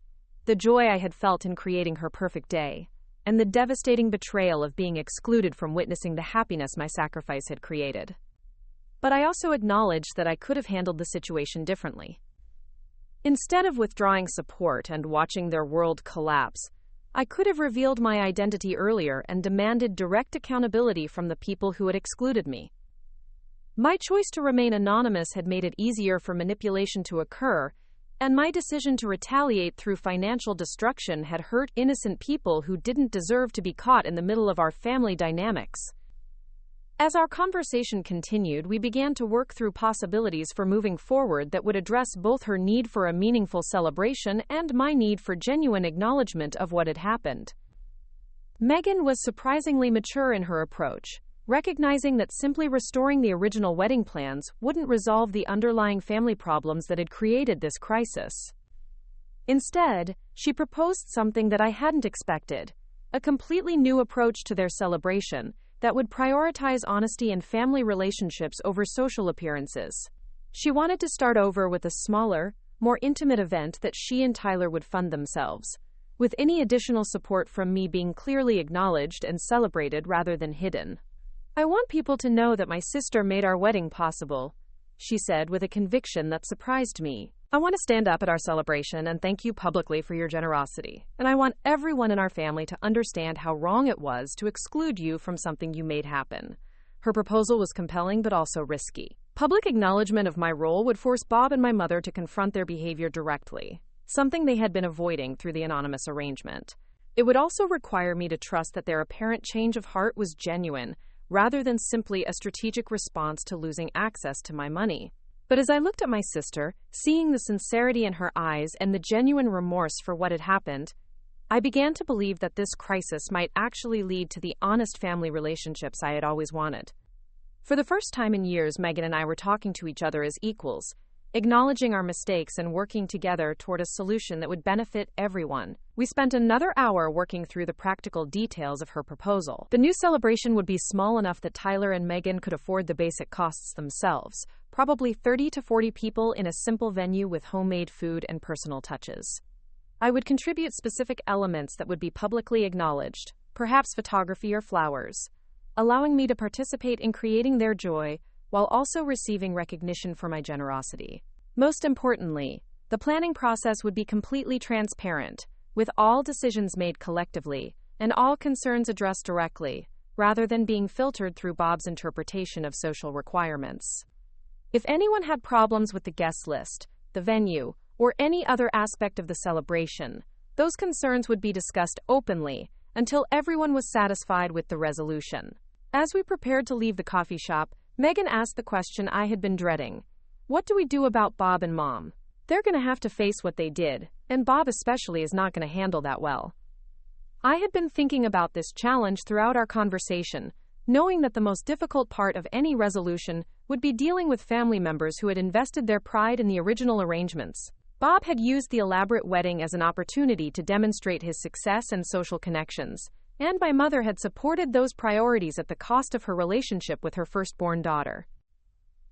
the joy I had felt in creating her perfect day, and the devastating betrayal of being excluded from witnessing the happiness my sacrifice had created. But I also acknowledged that I could have handled the situation differently. Instead of withdrawing support and watching their world collapse, I could have revealed my identity earlier and demanded direct accountability from the people who had excluded me. My choice to remain anonymous had made it easier for manipulation to occur, and my decision to retaliate through financial destruction had hurt innocent people who didn't deserve to be caught in the middle of our family dynamics. As our conversation continued, we began to work through possibilities for moving forward that would address both her need for a meaningful celebration and my need for genuine acknowledgement of what had happened. Megan was surprisingly mature in her approach, recognizing that simply restoring the original wedding plans wouldn't resolve the underlying family problems that had created this crisis. Instead, she proposed something that I hadn't expected, a completely new approach to their celebration that would prioritize honesty and family relationships over social appearances. She wanted to start over with a smaller, more intimate event that she and Tyler would fund themselves, with any additional support from me being clearly acknowledged and celebrated rather than hidden. "I want people to know that my sister made our wedding possible," she said with a conviction that surprised me. "I want to stand up at our celebration and thank you publicly for your generosity, and I want everyone in our family to understand how wrong it was to exclude you from something you made happen." Her proposal was compelling but also risky. Public acknowledgement of my role would force Bob and my mother to confront their behavior directly, something they had been avoiding through the anonymous arrangement. It would also require me to trust that their apparent change of heart was genuine, rather than simply a strategic response to losing access to my money. But as I looked at my sister, seeing the sincerity in her eyes and the genuine remorse for what had happened, I began to believe that this crisis might actually lead to the honest family relationships I had always wanted. For the first time in years, Megan and I were talking to each other as equals, acknowledging our mistakes and working together toward a solution that would benefit everyone. We spent another hour working through the practical details of her proposal. The new celebration would be small enough that Tyler and Megan could afford the basic costs themselves, probably 30 to 40 people in a simple venue with homemade food and personal touches. I would contribute specific elements that would be publicly acknowledged, perhaps photography or flowers, allowing me to participate in creating their joy while also receiving recognition for my generosity. Most importantly, the planning process would be completely transparent, with all decisions made collectively and all concerns addressed directly, rather than being filtered through Bob's interpretation of social requirements. If anyone had problems with the guest list, the venue, or any other aspect of the celebration, those concerns would be discussed openly until everyone was satisfied with the resolution. As we prepared to leave the coffee shop, Megan asked the question I had been dreading. What do we do about Bob and Mom? They're going to have to face what they did, and Bob especially is not going to handle that well. I had been thinking about this challenge throughout our conversation, knowing that the most difficult part of any resolution would be dealing with family members who had invested their pride in the original arrangements. Bob had used the elaborate wedding as an opportunity to demonstrate his success and social connections, and my mother had supported those priorities at the cost of her relationship with her firstborn daughter.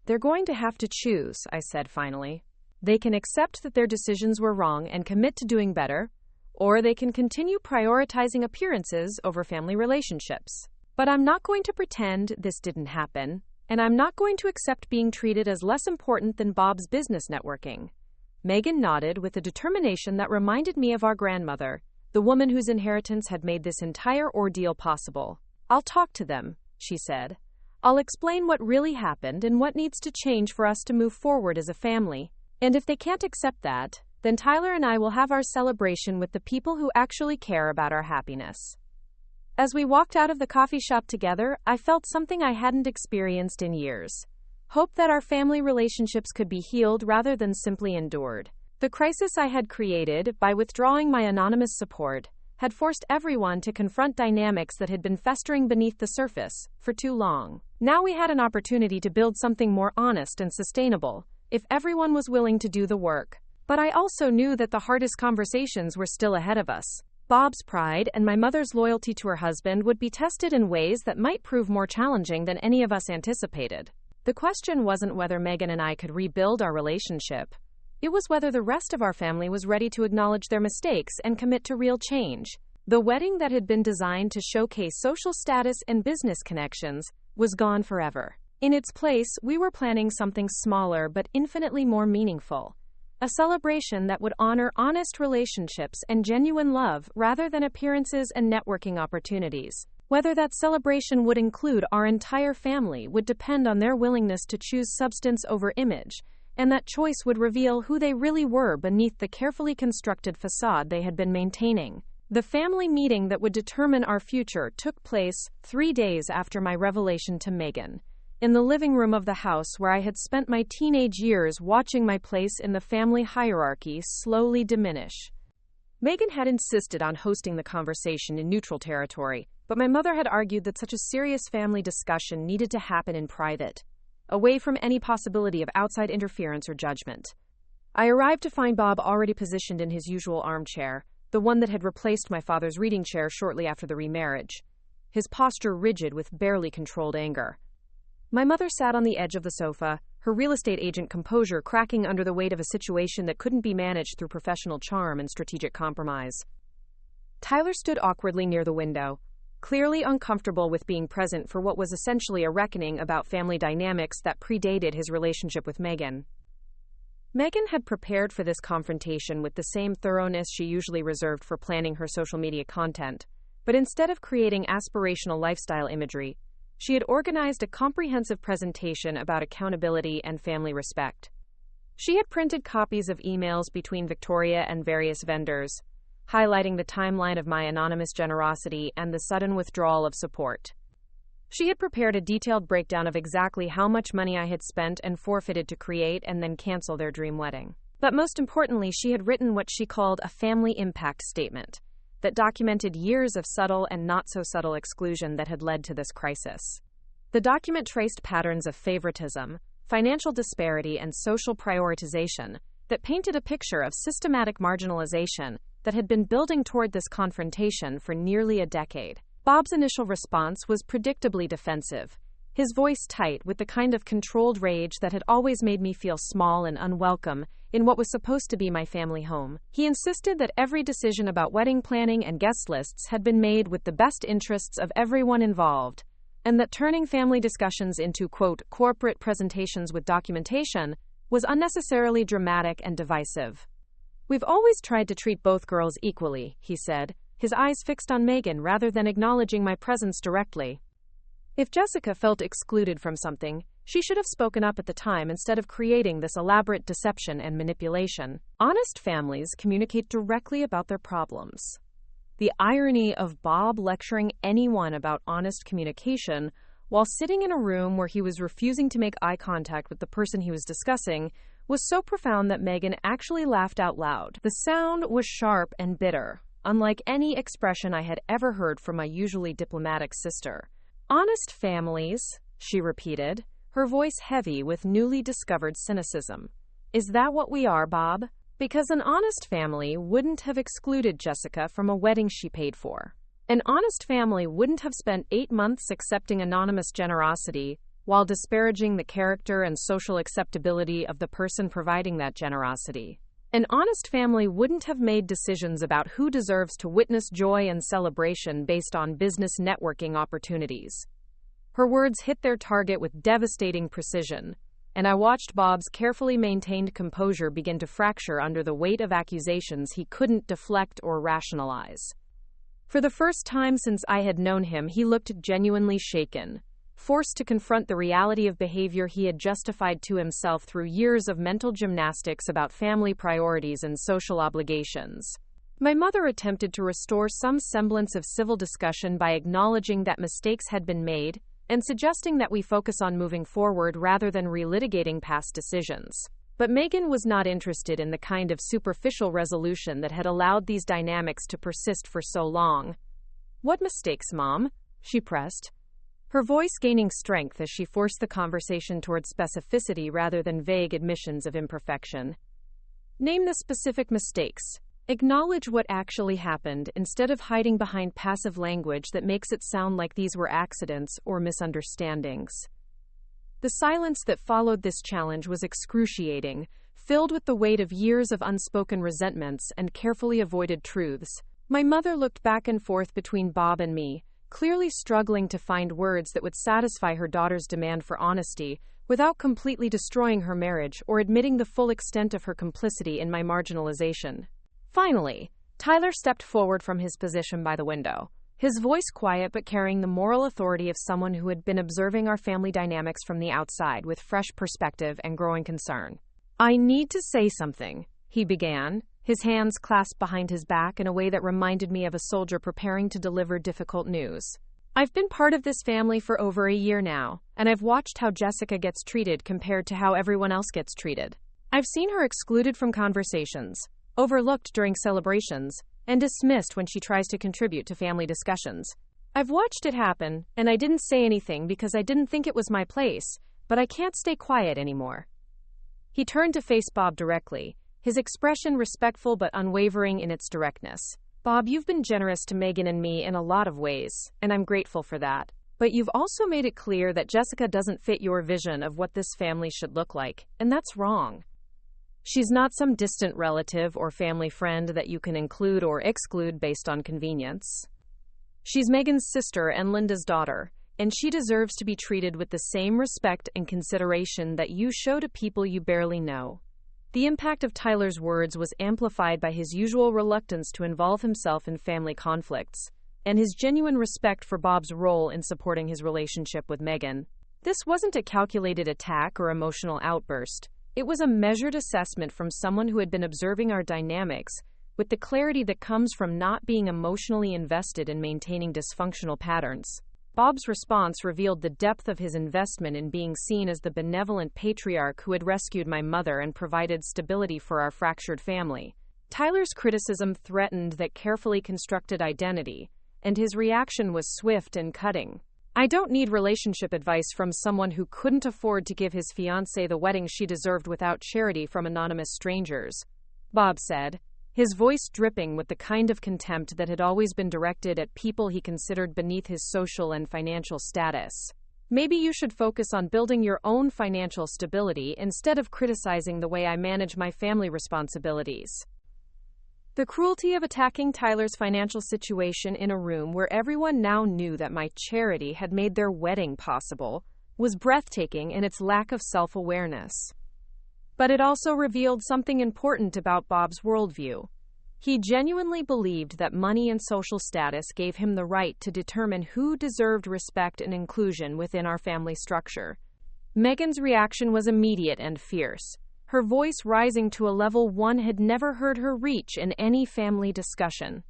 "They're going to have to choose," I said finally. "They can accept that their decisions were wrong and commit to doing better, or they can continue prioritizing appearances over family relationships. But I'm not going to pretend this didn't happen, and I'm not going to accept being treated as less important than Bob's business networking." Megan nodded with a determination that reminded me of our grandmother, the woman whose inheritance had made this entire ordeal possible. "I'll talk to them," she said. "I'll explain what really happened and what needs to change for us to move forward as a family. And if they can't accept that, then Tyler and I will have our celebration with the people who actually care about our happiness." As we walked out of the coffee shop together, I felt something I hadn't experienced in years. Hope that our family relationships could be healed rather than simply endured. The crisis I had created, by withdrawing my anonymous support, had forced everyone to confront dynamics that had been festering beneath the surface for too long. Now we had an opportunity to build something more honest and sustainable, if everyone was willing to do the work. But I also knew that the hardest conversations were still ahead of us. Bob's pride and my mother's loyalty to her husband would be tested in ways that might prove more challenging than any of us anticipated. The question wasn't whether Megan and I could rebuild our relationship. It was whether the rest of our family was ready to acknowledge their mistakes and commit to real change. The wedding that had been designed to showcase social status and business connections was gone forever. In its place, we were planning something smaller but infinitely more meaningful. A celebration that would honor honest relationships and genuine love rather than appearances and networking opportunities. Whether that celebration would include our entire family would depend on their willingness to choose substance over image, and that choice would reveal who they really were beneath the carefully constructed facade they had been maintaining. The family meeting that would determine our future took place 3 days after my revelation to Megan, in the living room of the house where I had spent my teenage years watching my place in the family hierarchy slowly diminish. Megan had insisted on hosting the conversation in neutral territory, but my mother had argued that such a serious family discussion needed to happen in private, away from any possibility of outside interference or judgment. I arrived to find Bob already positioned in his usual armchair, the one that had replaced my father's reading chair shortly after the remarriage, his posture rigid with barely controlled anger. My mother sat on the edge of the sofa, her real estate agent composure cracking under the weight of a situation that couldn't be managed through professional charm and strategic compromise. Tyler stood awkwardly near the window, clearly uncomfortable with being present for what was essentially a reckoning about family dynamics that predated his relationship with Megan. Megan had prepared for this confrontation with the same thoroughness she usually reserved for planning her social media content, but instead of creating aspirational lifestyle imagery, she had organized a comprehensive presentation about accountability and family respect. She had printed copies of emails between Victoria and various vendors, highlighting the timeline of my anonymous generosity and the sudden withdrawal of support. She had prepared a detailed breakdown of exactly how much money I had spent and forfeited to create and then cancel their dream wedding. But most importantly, she had written what she called a family impact statement that documented years of subtle and not-so-subtle exclusion that had led to this crisis. The document traced patterns of favoritism, financial disparity, and social prioritization that painted a picture of systematic marginalization that had been building toward this confrontation for nearly a decade. Bob's initial response was predictably defensive, his voice tight with the kind of controlled rage that had always made me feel small and unwelcome in what was supposed to be my family home. He insisted that every decision about wedding planning and guest lists had been made with the best interests of everyone involved, and that turning family discussions into, quote, corporate presentations with documentation was unnecessarily dramatic and divisive. "We've always tried to treat both girls equally," he said, his eyes fixed on Megan rather than acknowledging my presence directly. If Jessica felt excluded from something, she should have spoken up at the time instead of creating this elaborate deception and manipulation. Honest families communicate directly about their problems. The irony of Bob lecturing anyone about honest communication while sitting in a room where he was refusing to make eye contact with the person he was discussing was so profound that Megan actually laughed out loud. The sound was sharp and bitter, unlike any expression I had ever heard from my usually diplomatic sister. "Honest families," she repeated, her voice heavy with newly discovered cynicism. "Is that what we are, Bob? Because an honest family wouldn't have excluded Jessica from a wedding she paid for. An honest family wouldn't have spent 8 months accepting anonymous generosity while disparaging the character and social acceptability of the person providing that generosity. An honest family wouldn't have made decisions about who deserves to witness joy and celebration based on business networking opportunities." Her words hit their target with devastating precision, and I watched Bob's carefully maintained composure begin to fracture under the weight of accusations he couldn't deflect or rationalize. For the first time since I had known him, he looked genuinely shaken, forced to confront the reality of behavior he had justified to himself through years of mental gymnastics about family priorities and social obligations. My mother attempted to restore some semblance of civil discussion by acknowledging that mistakes had been made and suggesting that we focus on moving forward rather than relitigating past decisions. But Megan was not interested in the kind of superficial resolution that had allowed these dynamics to persist for so long. "What mistakes, Mom?" she pressed, her voice gaining strength as she forced the conversation toward specificity rather than vague admissions of imperfection. "Name the specific mistakes. Acknowledge what actually happened instead of hiding behind passive language that makes it sound like these were accidents or misunderstandings." The silence that followed this challenge was excruciating, filled with the weight of years of unspoken resentments and carefully avoided truths. My mother looked back and forth between Bob and me, clearly struggling to find words that would satisfy her daughter's demand for honesty without completely destroying her marriage or admitting the full extent of her complicity in my marginalization. Finally, Tyler stepped forward from his position by the window, his voice quiet but carrying the moral authority of someone who had been observing our family dynamics from the outside with fresh perspective and growing concern. "I need to say something," he began, his hands clasped behind his back in a way that reminded me of a soldier preparing to deliver difficult news. "I've been part of this family for over a year now, and I've watched how Jessica gets treated compared to how everyone else gets treated. I've seen her excluded from conversations, overlooked during celebrations, and dismissed when she tries to contribute to family discussions. I've watched it happen, and I didn't say anything because I didn't think it was my place, but I can't stay quiet anymore. He turned to face Bob directly, his expression respectful but unwavering in its directness. Bob, you've been generous to Megan and me in a lot of ways, and I'm grateful for that. But you've also made it clear that Jessica doesn't fit your vision of what this family should look like, and that's wrong. She's not some distant relative or family friend that you can include or exclude based on convenience. She's Megan's sister and Linda's daughter, and she deserves to be treated with the same respect and consideration that you show to people you barely know. The impact of Tyler's words was amplified by his usual reluctance to involve himself in family conflicts, and his genuine respect for Bob's role in supporting his relationship with Megan. This wasn't a calculated attack or emotional outburst. It was a measured assessment from someone who had been observing our dynamics, with the clarity that comes from not being emotionally invested in maintaining dysfunctional patterns. Bob's response revealed the depth of his investment in being seen as the benevolent patriarch who had rescued my mother and provided stability for our fractured family. Tyler's criticism threatened that carefully constructed identity, and his reaction was swift and cutting. I don't need relationship advice from someone who couldn't afford to give his fiancée the wedding she deserved without charity from anonymous strangers, Bob said, his voice dripping with the kind of contempt that had always been directed at people he considered beneath his social and financial status. Maybe you should focus on building your own financial stability instead of criticizing the way I manage my family responsibilities. The cruelty of attacking Tyler's financial situation in a room where everyone now knew that my charity had made their wedding possible was breathtaking in its lack of self-awareness. But it also revealed something important about Bob's worldview. He genuinely believed that money and social status gave him the right to determine who deserved respect and inclusion within our family structure. Megan's reaction was immediate and fierce, her voice rising to a level one had never heard her reach in any family discussion.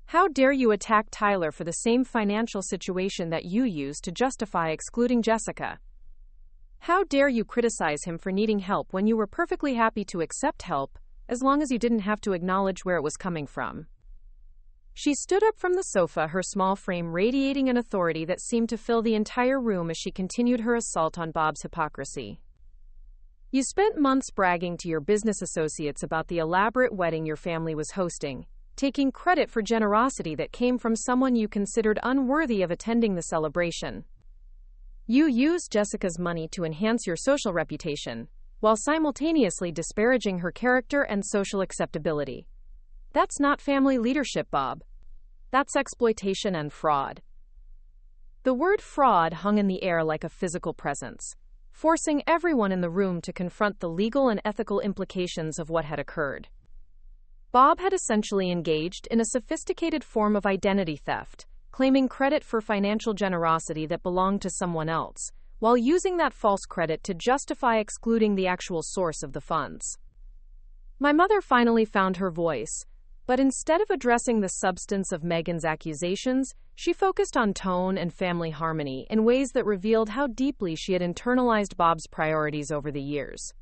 How dare you attack Tyler for the same financial situation that you used to justify excluding Jessica? How dare you criticize him for needing help when you were perfectly happy to accept help, as long as you didn't have to acknowledge where it was coming from? She stood up from the sofa, her small frame radiating an authority that seemed to fill the entire room as she continued her assault on Bob's hypocrisy. You spent months bragging to your business associates about the elaborate wedding your family was hosting, taking credit for generosity that came from someone you considered unworthy of attending the celebration. You used Jessica's money to enhance your social reputation, while simultaneously disparaging her character and social acceptability. That's not family leadership, Bob. That's exploitation and fraud. The word fraud hung in the air like a physical presence, forcing everyone in the room to confront the legal and ethical implications of what had occurred. Bob had essentially engaged in a sophisticated form of identity theft, claiming credit for financial generosity that belonged to someone else, while using that false credit to justify excluding the actual source of the funds. My mother finally found her voice, but instead of addressing the substance of Megan's accusations, she focused on tone and family harmony in ways that revealed how deeply she had internalized Bob's priorities over the years.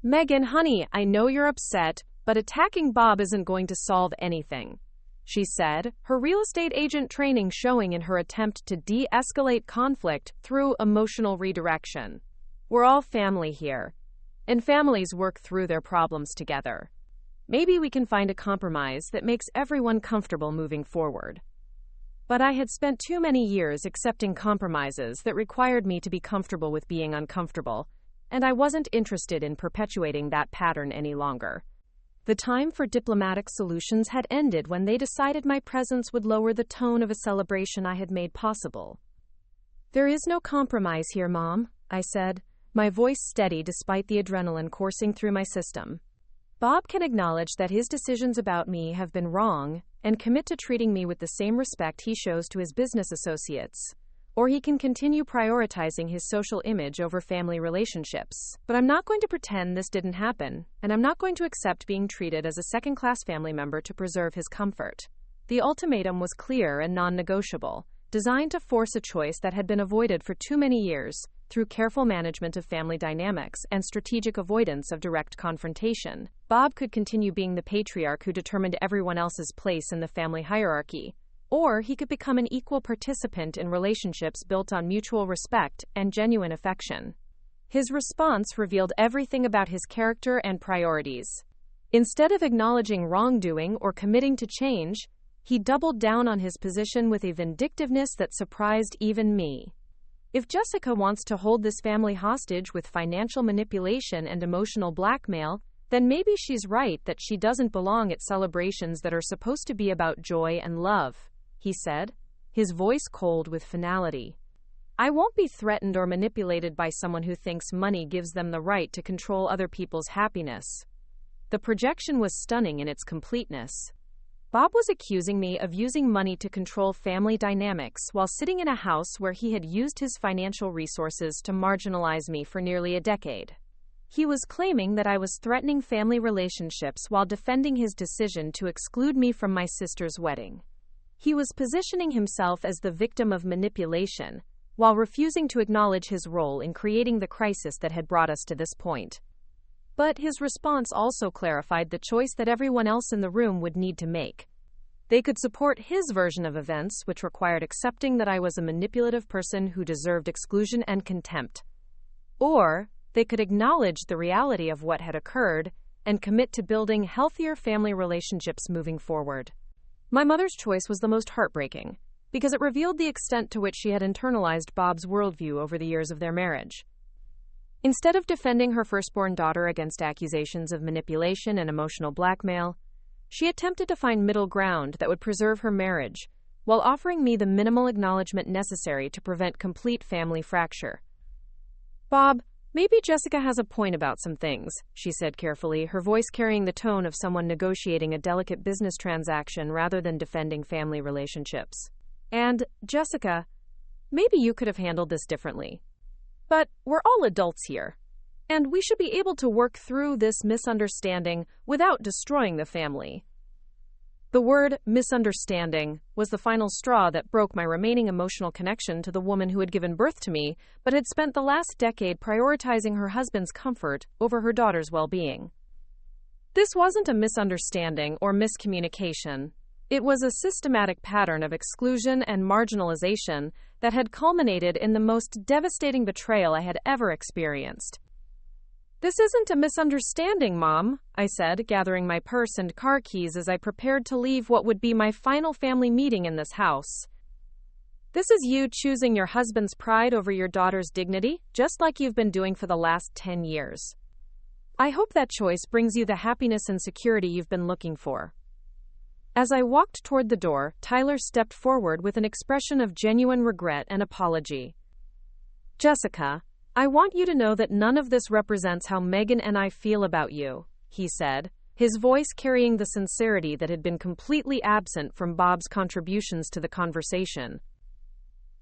Megan, honey, I know you're upset, but attacking Bob isn't going to solve anything, she said, her real estate agent training showing in her attempt to de-escalate conflict through emotional redirection. We're all family here, and families work through their problems together. Maybe we can find a compromise that makes everyone comfortable moving forward. But I had spent too many years accepting compromises that required me to be comfortable with being uncomfortable, and I wasn't interested in perpetuating that pattern any longer. The time for diplomatic solutions had ended when they decided my presence would lower the tone of a celebration I had made possible. There is no compromise here, Mom, I said, my voice steady despite the adrenaline coursing through my system. Bob can acknowledge that his decisions about me have been wrong and commit to treating me with the same respect he shows to his business associates, or he can continue prioritizing his social image over family relationships. But I'm not going to pretend this didn't happen, and I'm not going to accept being treated as a second-class family member to preserve his comfort. The ultimatum was clear and non-negotiable, designed to force a choice that had been avoided for too many years, through careful management of family dynamics and strategic avoidance of direct confrontation, Bob could continue being the patriarch who determined everyone else's place in the family hierarchy, or he could become an equal participant in relationships built on mutual respect and genuine affection. His response revealed everything about his character and priorities. Instead of acknowledging wrongdoing or committing to change, he doubled down on his position with a vindictiveness that surprised even me. If Jessica wants to hold this family hostage with financial manipulation and emotional blackmail, then maybe she's right that she doesn't belong at celebrations that are supposed to be about joy and love, he said, his voice cold with finality. I won't be threatened or manipulated by someone who thinks money gives them the right to control other people's happiness. The projection was stunning in its completeness. Bob was accusing me of using money to control family dynamics while sitting in a house where he had used his financial resources to marginalize me for nearly a decade. He was claiming that I was threatening family relationships while defending his decision to exclude me from my sister's wedding. He was positioning himself as the victim of manipulation, while refusing to acknowledge his role in creating the crisis that had brought us to this point. But his response also clarified the choice that everyone else in the room would need to make. They could support his version of events, which required accepting that I was a manipulative person who deserved exclusion and contempt. Or they could acknowledge the reality of what had occurred and commit to building healthier family relationships moving forward. My mother's choice was the most heartbreaking, because it revealed the extent to which she had internalized Bob's worldview over the years of their marriage. Instead of defending her firstborn daughter against accusations of manipulation and emotional blackmail, she attempted to find middle ground that would preserve her marriage, while offering me the minimal acknowledgement necessary to prevent complete family fracture. Bob, maybe Jessica has a point about some things, she said carefully, her voice carrying the tone of someone negotiating a delicate business transaction rather than defending family relationships. And, Jessica, maybe you could have handled this differently. But we're all adults here, and we should be able to work through this misunderstanding without destroying the family. The word misunderstanding was the final straw that broke my remaining emotional connection to the woman who had given birth to me, but had spent the last decade prioritizing her husband's comfort over her daughter's well-being. This wasn't a misunderstanding or miscommunication. It was a systematic pattern of exclusion and marginalization that had culminated in the most devastating betrayal I had ever experienced. This isn't a misunderstanding, Mom, I said, gathering my purse and car keys as I prepared to leave what would be my final family meeting in this house. This is you choosing your husband's pride over your daughter's dignity, just like you've been doing for the last 10 years. I hope that choice brings you the happiness and security you've been looking for. As I walked toward the door, Tyler stepped forward with an expression of genuine regret and apology. Jessica, I want you to know that none of this represents how Megan and I feel about you, he said, his voice carrying the sincerity that had been completely absent from Bob's contributions to the conversation.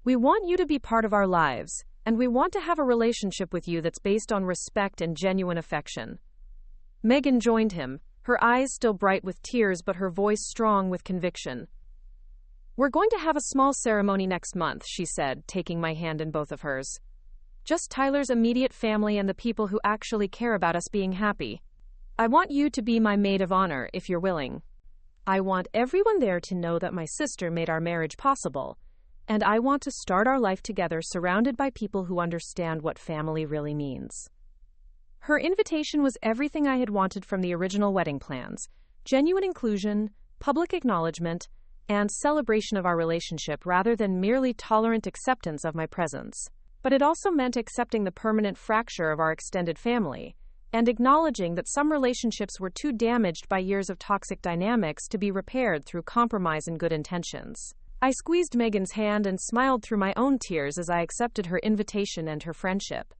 We want you to be part of our lives, and we want to have a relationship with you that's based on respect and genuine affection. Megan joined him, her eyes still bright with tears but her voice strong with conviction. We're going to have a small ceremony next month, she said, taking my hand in both of hers. Just Tyler's immediate family and the people who actually care about us being happy. I want you to be my maid of honor if you're willing. I want everyone there to know that my sister made our marriage possible, and I want to start our life together surrounded by people who understand what family really means. Her invitation was everything I had wanted from the original wedding plans: genuine inclusion, public acknowledgement, and celebration of our relationship rather than merely tolerant acceptance of my presence. But it also meant accepting the permanent fracture of our extended family, and acknowledging that some relationships were too damaged by years of toxic dynamics to be repaired through compromise and good intentions. I squeezed Megan's hand and smiled through my own tears as I accepted her invitation and her friendship.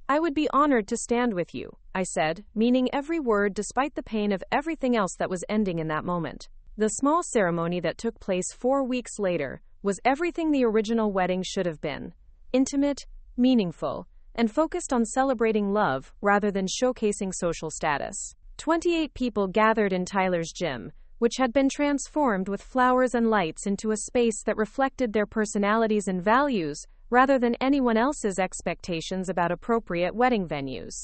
I would be honored to stand with you, I said, meaning every word despite the pain of everything else that was ending in that moment. The small ceremony that took place 4 weeks later was everything the original wedding should have been: intimate, meaningful, and focused on celebrating love rather than showcasing social status. 28 people gathered in Tyler's gym, which had been transformed with flowers and lights into a space that reflected their personalities and values rather than anyone else's expectations about appropriate wedding venues.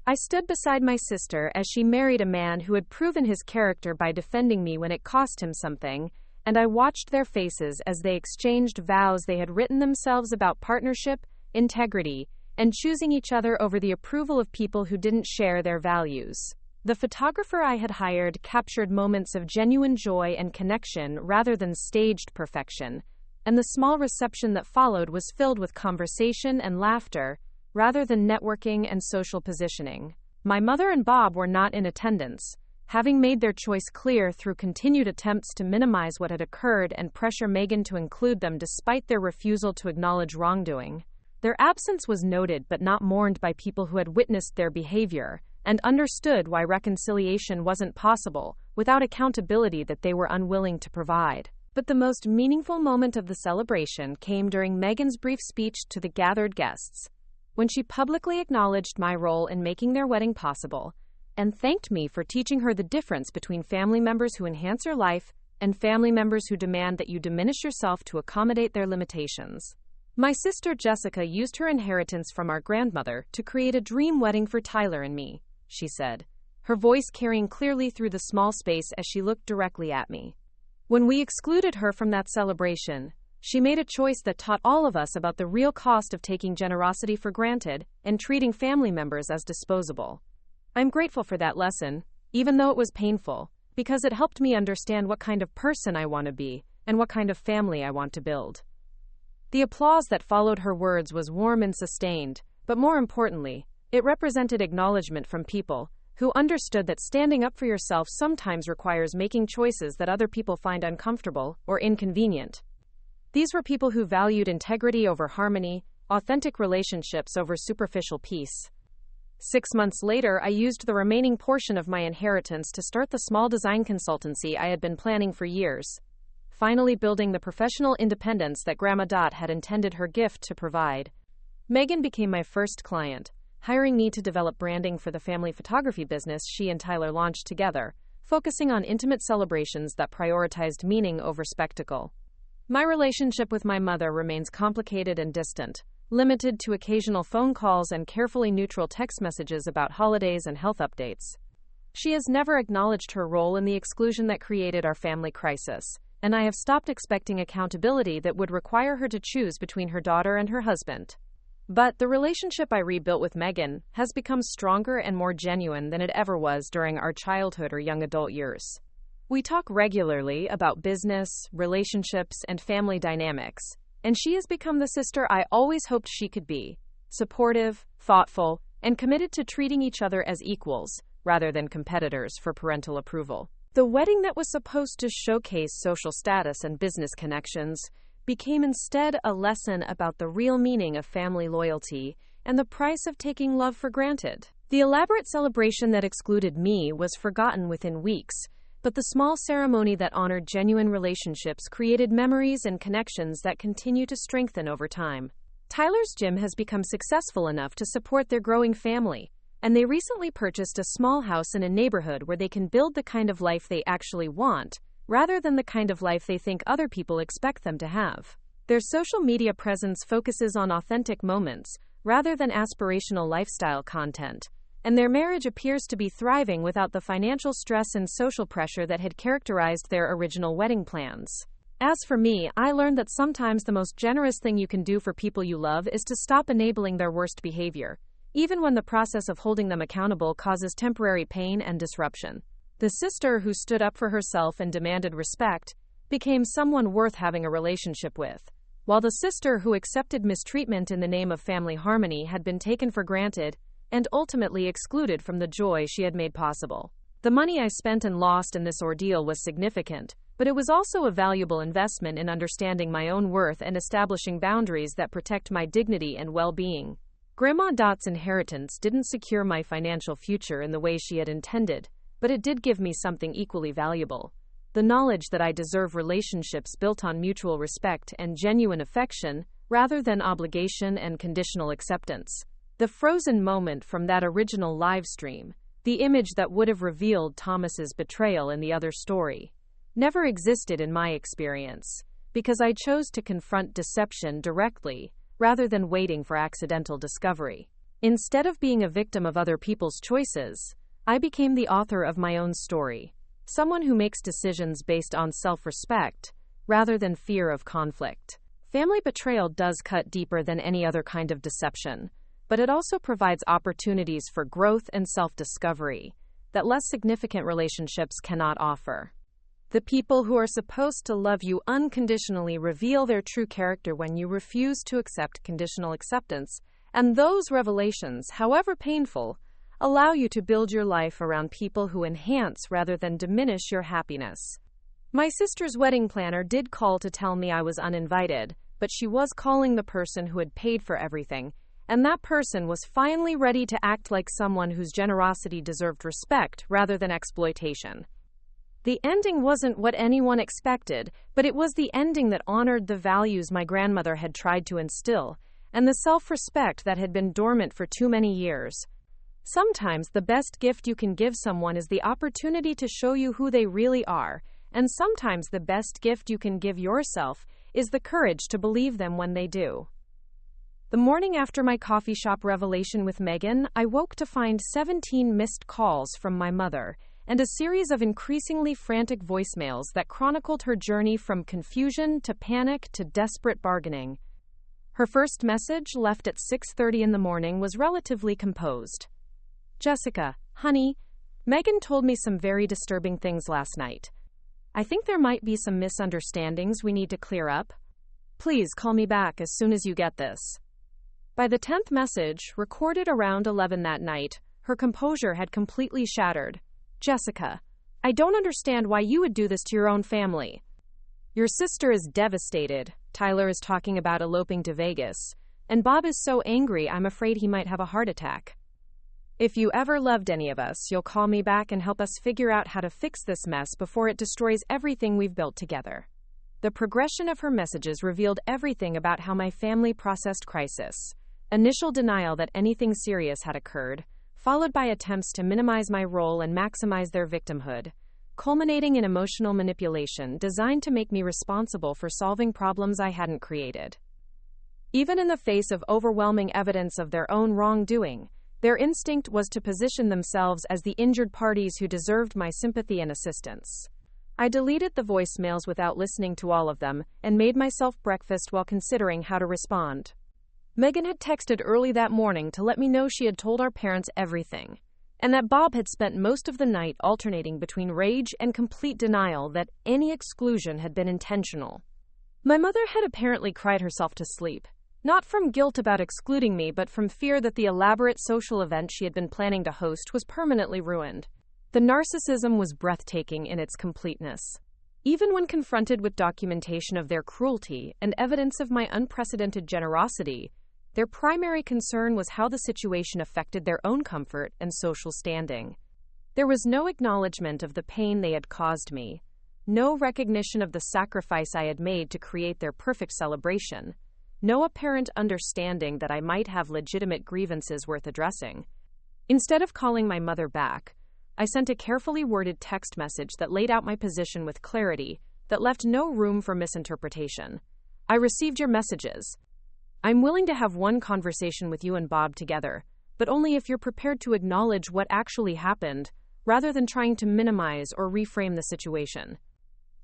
I stood beside my sister as she married a man who had proven his character by defending me when it cost him something, and I watched their faces as they exchanged vows they had written themselves about partnership, integrity, and choosing each other over the approval of people who didn't share their values. The photographer I had hired captured moments of genuine joy and connection rather than staged perfection, and the small reception that followed was filled with conversation and laughter, rather than networking and social positioning. My mother and Bob were not in attendance, having made their choice clear through continued attempts to minimize what had occurred and pressure Megan to include them despite their refusal to acknowledge wrongdoing. Their absence was noted but not mourned by people who had witnessed their behavior and understood why reconciliation wasn't possible without accountability that they were unwilling to provide. But the most meaningful moment of the celebration came during Megan's brief speech to the gathered guests, when she publicly acknowledged my role in making their wedding possible and thanked me for teaching her the difference between family members who enhance your life and family members who demand that you diminish yourself to accommodate their limitations. My sister Jessica used her inheritance from our grandmother to create a dream wedding for Tyler and me, she said, her voice carrying clearly through the small space as she looked directly at me. When we excluded her from that celebration, she made a choice that taught all of us about the real cost of taking generosity for granted and treating family members as disposable. I'm grateful for that lesson, even though it was painful, because it helped me understand what kind of person I want to be and what kind of family I want to build. The applause that followed her words was warm and sustained, but more importantly, it represented acknowledgement from people who understood that standing up for yourself sometimes requires making choices that other people find uncomfortable or inconvenient. These were people who valued integrity over harmony, authentic relationships over superficial peace. 6 months later, I used the remaining portion of my inheritance to start the small design consultancy I had been planning for years, finally building the professional independence that Grandma Dot had intended her gift to provide. Megan became my first client, hiring me to develop branding for the family photography business she and Tyler launched together, focusing on intimate celebrations that prioritized meaning over spectacle. My relationship with my mother remains complicated and distant, limited to occasional phone calls and carefully neutral text messages about holidays and health updates. She has never acknowledged her role in the exclusion that created our family crisis, and I have stopped expecting accountability that would require her to choose between her daughter and her husband. But the relationship I rebuilt with Megan has become stronger and more genuine than it ever was during our childhood or young adult years. We talk regularly about business, relationships, and family dynamics, and she has become the sister I always hoped she could be: supportive, thoughtful, and committed to treating each other as equals, rather than competitors for parental approval. The wedding that was supposed to showcase social status and business connections became instead a lesson about the real meaning of family loyalty and the price of taking love for granted. The elaborate celebration that excluded me was forgotten within weeks, but the small ceremony that honored genuine relationships created memories and connections that continue to strengthen over time. Tyler's gym has become successful enough to support their growing family, and they recently purchased a small house in a neighborhood where they can build the kind of life they actually want, rather than the kind of life they think other people expect them to have. Their social media presence focuses on authentic moments, rather than aspirational lifestyle content, and their marriage appears to be thriving without the financial stress and social pressure that had characterized their original wedding plans. As for me, I learned that sometimes the most generous thing you can do for people you love is to stop enabling their worst behavior, even when the process of holding them accountable causes temporary pain and disruption. The sister who stood up for herself and demanded respect became someone worth having a relationship with, while the sister who accepted mistreatment in the name of family harmony had been taken for granted and ultimately excluded from the joy she had made possible. The money I spent and lost in this ordeal was significant, but it was also a valuable investment in understanding my own worth and establishing boundaries that protect my dignity and well-being. Grandma Dot's inheritance didn't secure my financial future in the way she had intended, but it did give me something equally valuable: the knowledge that I deserve relationships built on mutual respect and genuine affection, rather than obligation and conditional acceptance. The frozen moment from that original live stream, the image that would have revealed Thomas's betrayal in the other story, never existed in my experience, because I chose to confront deception directly, rather than waiting for accidental discovery. Instead of being a victim of other people's choices, I became the author of my own story, someone who makes decisions based on self-respect, rather than fear of conflict. Family betrayal does cut deeper than any other kind of deception, but it also provides opportunities for growth and self-discovery that less significant relationships cannot offer. The people who are supposed to love you unconditionally reveal their true character when you refuse to accept conditional acceptance, and those revelations, however painful, allow you to build your life around people who enhance rather than diminish your happiness. My sister's wedding planner did call to tell me I was uninvited, but she was calling the person who had paid for everything, and that person was finally ready to act like someone whose generosity deserved respect rather than exploitation. The ending wasn't what anyone expected, but it was the ending that honored the values my grandmother had tried to instill, and the self-respect that had been dormant for too many years. Sometimes the best gift you can give someone is the opportunity to show you who they really are, and sometimes the best gift you can give yourself is the courage to believe them when they do. The morning after my coffee shop revelation with Megan, I woke to find 17 missed calls from my mother, and a series of increasingly frantic voicemails that chronicled her journey from confusion to panic to desperate bargaining. Her first message, left at 6:30 in the morning, was relatively composed. "Jessica, honey, Megan told me some very disturbing things last night. I think there might be some misunderstandings we need to clear up. Please call me back as soon as you get this." By the 10th message, recorded around 11 that night, her composure had completely shattered. "Jessica, I don't understand why you would do this to your own family. Your sister is devastated. Tyler is talking about eloping to Vegas, and Bob is so angry I'm afraid he might have a heart attack. If you ever loved any of us, you'll call me back and help us figure out how to fix this mess before it destroys everything we've built together." The progression of her messages revealed everything about how my family processed crisis. Initial denial that anything serious had occurred, followed by attempts to minimize my role and maximize their victimhood, culminating in emotional manipulation designed to make me responsible for solving problems I hadn't created. Even in the face of overwhelming evidence of their own wrongdoing, their instinct was to position themselves as the injured parties who deserved my sympathy and assistance. I deleted the voicemails without listening to all of them and made myself breakfast while considering how to respond. Megan had texted early that morning to let me know she had told our parents everything, and that Bob had spent most of the night alternating between rage and complete denial that any exclusion had been intentional. My mother had apparently cried herself to sleep, not from guilt about excluding me, but from fear that the elaborate social event she had been planning to host was permanently ruined. The narcissism was breathtaking in its completeness. Even when confronted with documentation of their cruelty and evidence of my unprecedented generosity, their primary concern was how the situation affected their own comfort and social standing. There was no acknowledgement of the pain they had caused me, no recognition of the sacrifice I had made to create their perfect celebration, no apparent understanding that I might have legitimate grievances worth addressing. Instead of calling my mother back, I sent a carefully worded text message that laid out my position with clarity, that left no room for misinterpretation. "I received your messages. I'm willing to have one conversation with you and Bob together, but only if you're prepared to acknowledge what actually happened, rather than trying to minimize or reframe the situation.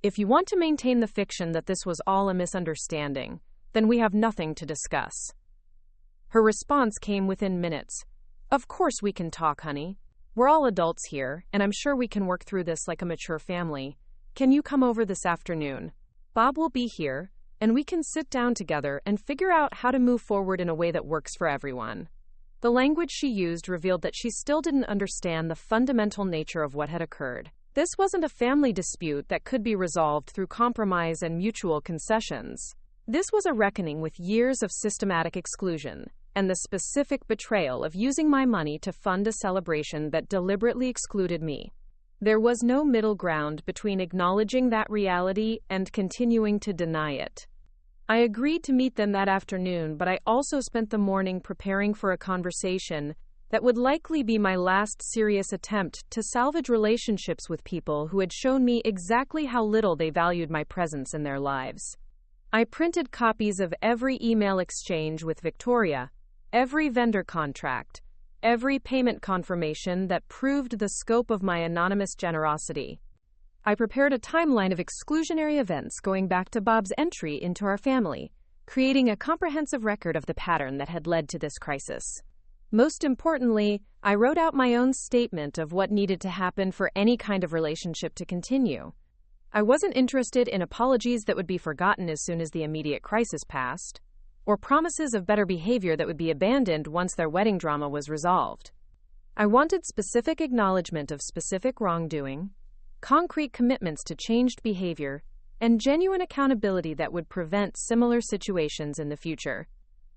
If you want to maintain the fiction that this was all a misunderstanding, then we have nothing to discuss." Her response came within minutes. "Of course we can talk, honey. We're all adults here, and I'm sure we can work through this like a mature family. Can you come over this afternoon? Bob will be here, and we can sit down together and figure out how to move forward in a way that works for everyone." The language she used revealed that she still didn't understand the fundamental nature of what had occurred. This wasn't a family dispute that could be resolved through compromise and mutual concessions. This was a reckoning with years of systematic exclusion, and the specific betrayal of using my money to fund a celebration that deliberately excluded me. There was no middle ground between acknowledging that reality and continuing to deny it. I agreed to meet them that afternoon, but I also spent the morning preparing for a conversation that would likely be my last serious attempt to salvage relationships with people who had shown me exactly how little they valued my presence in their lives. I printed copies of every email exchange with Victoria, every vendor contract, every payment confirmation that proved the scope of my anonymous generosity. I prepared a timeline of exclusionary events going back to Bob's entry into our family, creating a comprehensive record of the pattern that had led to this crisis. Most importantly, I wrote out my own statement of what needed to happen for any kind of relationship to continue. I wasn't interested in apologies that would be forgotten as soon as the immediate crisis passed, or promises of better behavior that would be abandoned once their wedding drama was resolved. I wanted specific acknowledgement of specific wrongdoing, concrete commitments to changed behavior, and genuine accountability that would prevent similar situations in the future.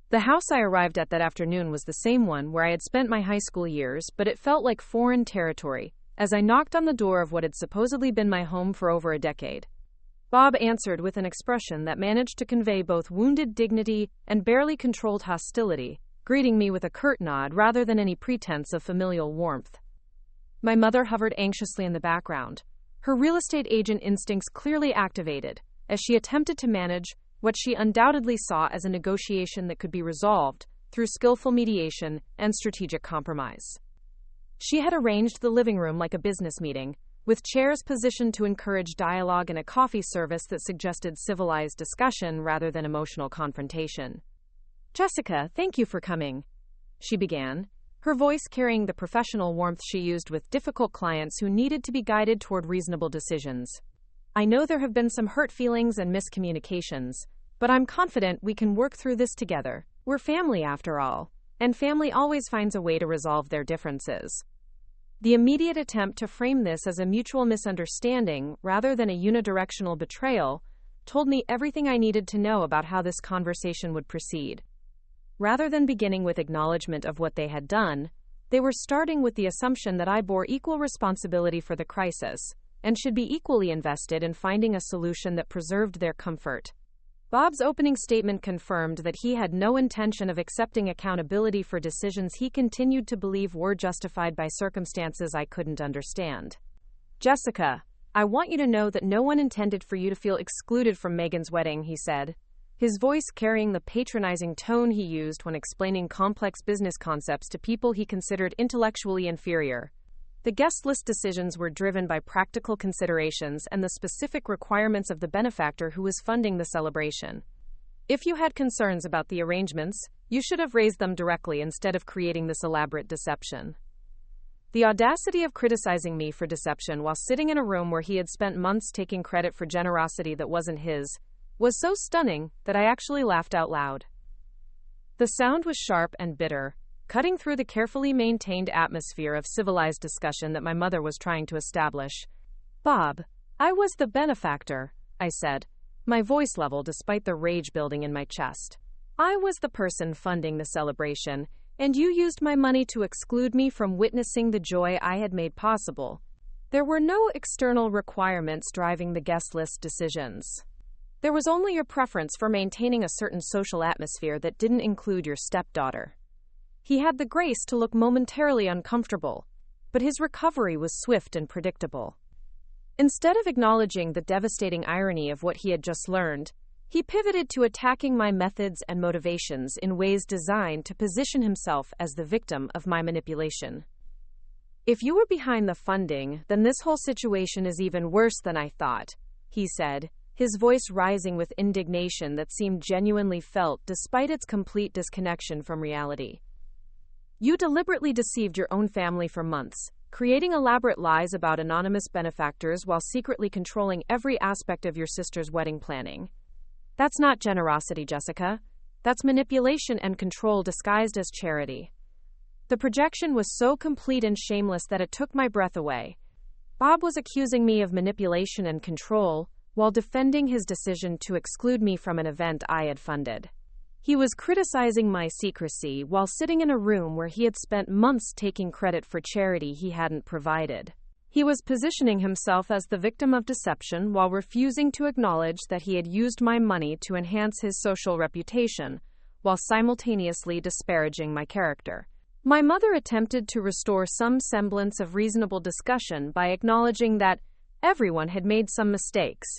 The house I arrived at that afternoon was the same one where I had spent my high school years, but it felt like foreign territory as I knocked on the door of what had supposedly been my home for over a decade. Bob answered with an expression that managed to convey both wounded dignity and barely controlled hostility, greeting me with a curt nod rather than any pretense of familial warmth. My mother hovered anxiously in the background, her real estate agent instincts clearly activated, as she attempted to manage what she undoubtedly saw as a negotiation that could be resolved through skillful mediation and strategic compromise. She had arranged the living room like a business meeting, with chairs positioned to encourage dialogue and a coffee service that suggested civilized discussion rather than emotional confrontation. "Jessica, thank you for coming," she began, her voice carrying the professional warmth she used with difficult clients who needed to be guided toward reasonable decisions. "I know there have been some hurt feelings and miscommunications, but I'm confident we can work through this together. We're family after all, and family always finds a way to resolve their differences." The immediate attempt to frame this as a mutual misunderstanding rather than a unidirectional betrayal told me everything I needed to know about how this conversation would proceed. Rather than beginning with acknowledgement of what they had done, they were starting with the assumption that I bore equal responsibility for the crisis and should be equally invested in finding a solution that preserved their comfort. Bob's opening statement confirmed that he had no intention of accepting accountability for decisions he continued to believe were justified by circumstances I couldn't understand. "Jessica, I want you to know that no one intended for you to feel excluded from Megan's wedding," he said, his voice carrying the patronizing tone he used when explaining complex business concepts to people he considered intellectually inferior. The guest list decisions were driven by practical considerations and the specific requirements of the benefactor who was funding the celebration. "If you had concerns about the arrangements, you should have raised them directly instead of creating this elaborate deception." The audacity of criticizing me for deception while sitting in a room where he had spent months taking credit for generosity that wasn't his was so stunning that I actually laughed out loud. The sound was sharp and bitter, cutting through the carefully maintained atmosphere of civilized discussion that my mother was trying to establish. "Bob, I was the benefactor," I said, my voice level despite the rage building in my chest. "I was the person funding the celebration, and you used my money to exclude me from witnessing the joy I had made possible. There were no external requirements driving the guest list decisions. There was only your preference for maintaining a certain social atmosphere that didn't include your stepdaughter." He had the grace to look momentarily uncomfortable, but his recovery was swift and predictable. Instead of acknowledging the devastating irony of what he had just learned, he pivoted to attacking my methods and motivations in ways designed to position himself as the victim of my manipulation. "If you were behind the funding, then this whole situation is even worse than I thought," he said, his voice rising with indignation that seemed genuinely felt despite its complete disconnection from reality. "You deliberately deceived your own family for months, creating elaborate lies about anonymous benefactors while secretly controlling every aspect of your sister's wedding planning. That's not generosity, Jessica. That's manipulation and control disguised as charity." The projection was so complete and shameless that it took my breath away. Bob was accusing me of manipulation and control, while defending his decision to exclude me from an event I had funded. He was criticizing my secrecy while sitting in a room where he had spent months taking credit for charity he hadn't provided. He was positioning himself as the victim of deception while refusing to acknowledge that he had used my money to enhance his social reputation, while simultaneously disparaging my character. My mother attempted to restore some semblance of reasonable discussion by acknowledging that everyone had made some mistakes,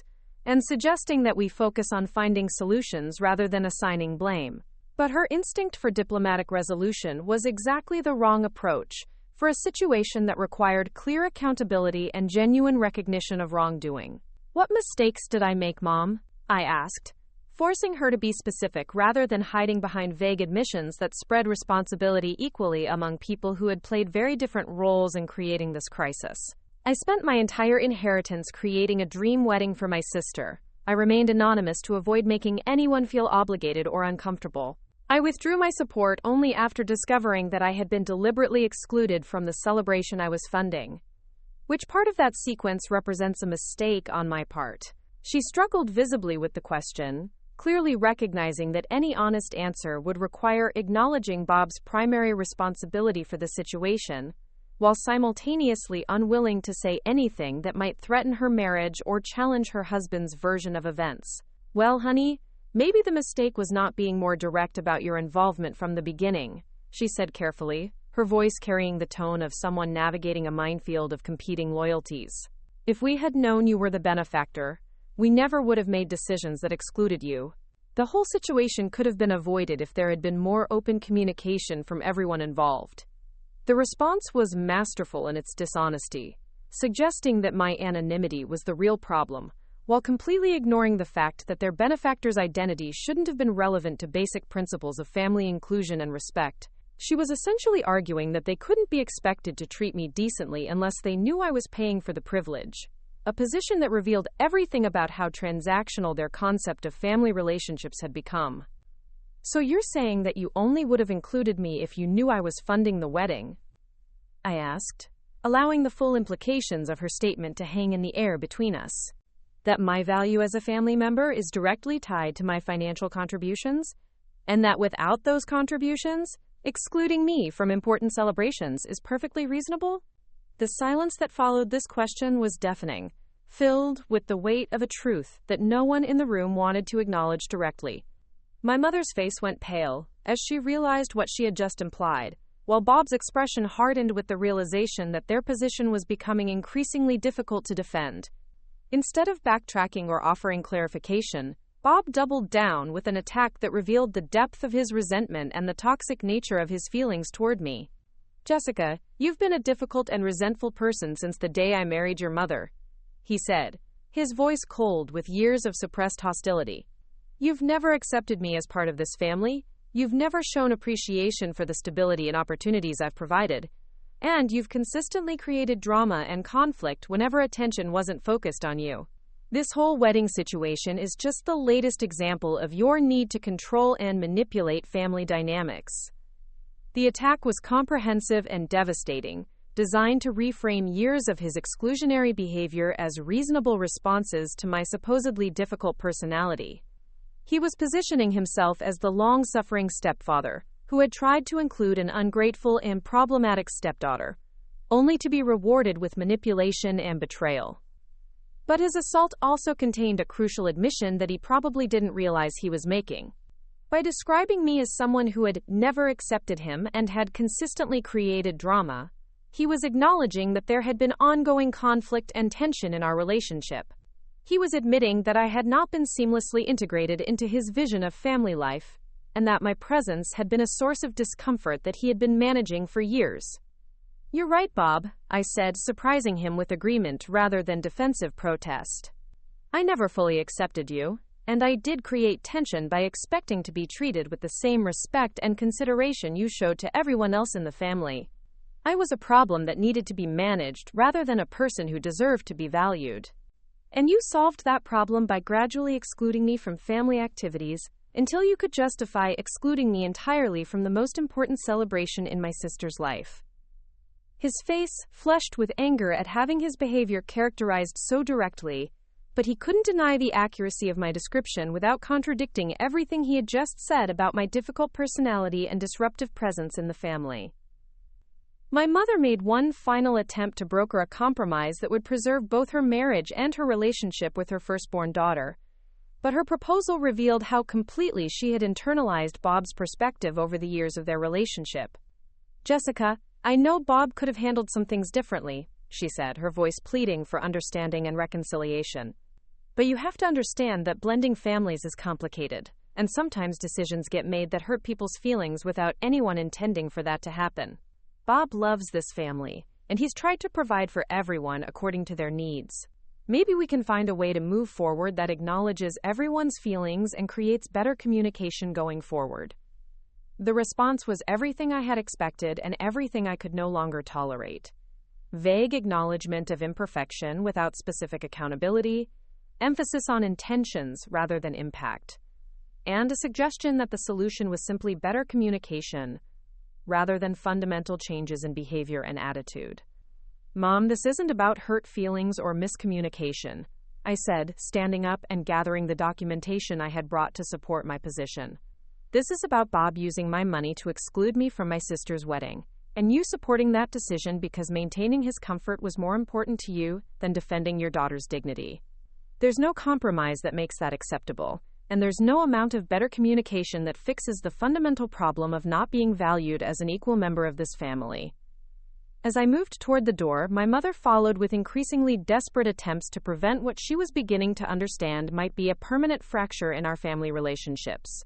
and suggesting that we focus on finding solutions rather than assigning blame. But her instinct for diplomatic resolution was exactly the wrong approach for a situation that required clear accountability and genuine recognition of wrongdoing. "What mistakes did I make, Mom?" I asked, forcing her to be specific rather than hiding behind vague admissions that spread responsibility equally among people who had played very different roles in creating this crisis. "I spent my entire inheritance creating a dream wedding for my sister. I remained anonymous to avoid making anyone feel obligated or uncomfortable. I withdrew my support only after discovering that I had been deliberately excluded from the celebration I was funding. Which part of that sequence represents a mistake on my part?" She struggled visibly with the question, clearly recognizing that any honest answer would require acknowledging Bob's primary responsibility for the situation, while simultaneously unwilling to say anything that might threaten her marriage or challenge her husband's version of events. "Well, honey, maybe the mistake was not being more direct about your involvement from the beginning," she said carefully, her voice carrying the tone of someone navigating a minefield of competing loyalties. "If we had known you were the benefactor, we never would have made decisions that excluded you. The whole situation could have been avoided if there had been more open communication from everyone involved." The response was masterful in its dishonesty, suggesting that my anonymity was the real problem, while completely ignoring the fact that their benefactor's identity shouldn't have been relevant to basic principles of family inclusion and respect. She was essentially arguing that they couldn't be expected to treat me decently unless they knew I was paying for the privilege, a position that revealed everything about how transactional their concept of family relationships had become. "So you're saying that you only would have included me if you knew I was funding the wedding?" I asked, allowing the full implications of her statement to hang in the air between us. "That my value as a family member is directly tied to my financial contributions, and that without those contributions, excluding me from important celebrations is perfectly reasonable?" The silence that followed this question was deafening, filled with the weight of a truth that no one in the room wanted to acknowledge directly. My mother's face went pale as she realized what she had just implied, while Bob's expression hardened with the realization that their position was becoming increasingly difficult to defend. Instead of backtracking or offering clarification, Bob doubled down with an attack that revealed the depth of his resentment and the toxic nature of his feelings toward me. "Jessica, you've been a difficult and resentful person since the day I married your mother," he said, his voice cold with years of suppressed hostility. "You've never accepted me as part of this family, you've never shown appreciation for the stability and opportunities I've provided, and you've consistently created drama and conflict whenever attention wasn't focused on you. This whole wedding situation is just the latest example of your need to control and manipulate family dynamics." The attack was comprehensive and devastating, designed to reframe years of his exclusionary behavior as reasonable responses to my supposedly difficult personality. He was positioning himself as the long-suffering stepfather, who had tried to include an ungrateful and problematic stepdaughter, only to be rewarded with manipulation and betrayal. But his assault also contained a crucial admission that he probably didn't realize he was making. By describing me as someone who had never accepted him and had consistently created drama, he was acknowledging that there had been ongoing conflict and tension in our relationship. He was admitting that I had not been seamlessly integrated into his vision of family life, and that my presence had been a source of discomfort that he had been managing for years. "You're right, Bob," I said, surprising him with agreement rather than defensive protest. "I never fully accepted you, and I did create tension by expecting to be treated with the same respect and consideration you showed to everyone else in the family. I was a problem that needed to be managed rather than a person who deserved to be valued. And you solved that problem by gradually excluding me from family activities until you could justify excluding me entirely from the most important celebration in my sister's life." His face flushed with anger at having his behavior characterized so directly, but he couldn't deny the accuracy of my description without contradicting everything he had just said about my difficult personality and disruptive presence in the family. My mother made one final attempt to broker a compromise that would preserve both her marriage and her relationship with her firstborn daughter, but her proposal revealed how completely she had internalized Bob's perspective over the years of their relationship. "Jessica, I know Bob could have handled some things differently," she said, her voice pleading for understanding and reconciliation. But you have to understand that blending families is complicated, and sometimes decisions get made that hurt people's feelings without anyone intending for that to happen. Bob loves this family, and he's tried to provide for everyone according to their needs. Maybe we can find a way to move forward that acknowledges everyone's feelings and creates better communication going forward. The response was everything I had expected and everything I could no longer tolerate. Vague acknowledgement of imperfection without specific accountability, emphasis on intentions rather than impact, and a suggestion that the solution was simply better communication rather than fundamental changes in behavior and attitude. Mom, this isn't about hurt feelings or miscommunication, I said, standing up and gathering the documentation I had brought to support my position. This is about Bob using my money to exclude me from my sister's wedding, and you supporting that decision because maintaining his comfort was more important to you than defending your daughter's dignity. There's no compromise that makes that acceptable, and there's no amount of better communication that fixes the fundamental problem of not being valued as an equal member of this family. As I moved toward the door, my mother followed with increasingly desperate attempts to prevent what she was beginning to understand might be a permanent fracture in our family relationships.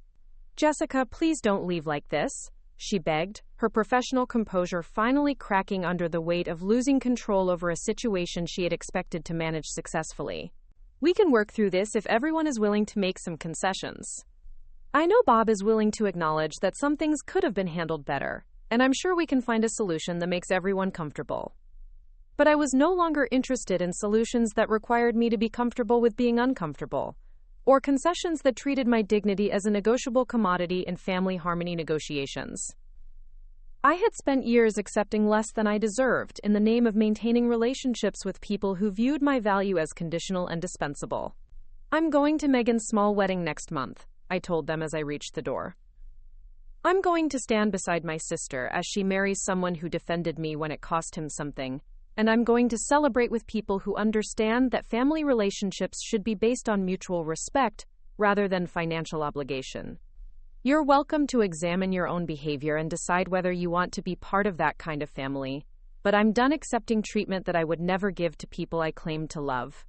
Jessica, please don't leave like this, she begged, her professional composure finally cracking under the weight of losing control over a situation she had expected to manage successfully. We can work through this if everyone is willing to make some concessions. I know Bob is willing to acknowledge that some things could have been handled better, and I'm sure we can find a solution that makes everyone comfortable. But I was no longer interested in solutions that required me to be comfortable with being uncomfortable, or concessions that treated my dignity as a negotiable commodity in family harmony negotiations. I had spent years accepting less than I deserved in the name of maintaining relationships with people who viewed my value as conditional and dispensable. I'm going to Megan's small wedding next month, I told them as I reached the door. I'm going to stand beside my sister as she marries someone who defended me when it cost him something, and I'm going to celebrate with people who understand that family relationships should be based on mutual respect rather than financial obligation. You're welcome to examine your own behavior and decide whether you want to be part of that kind of family, but I'm done accepting treatment that I would never give to people I claimed to love.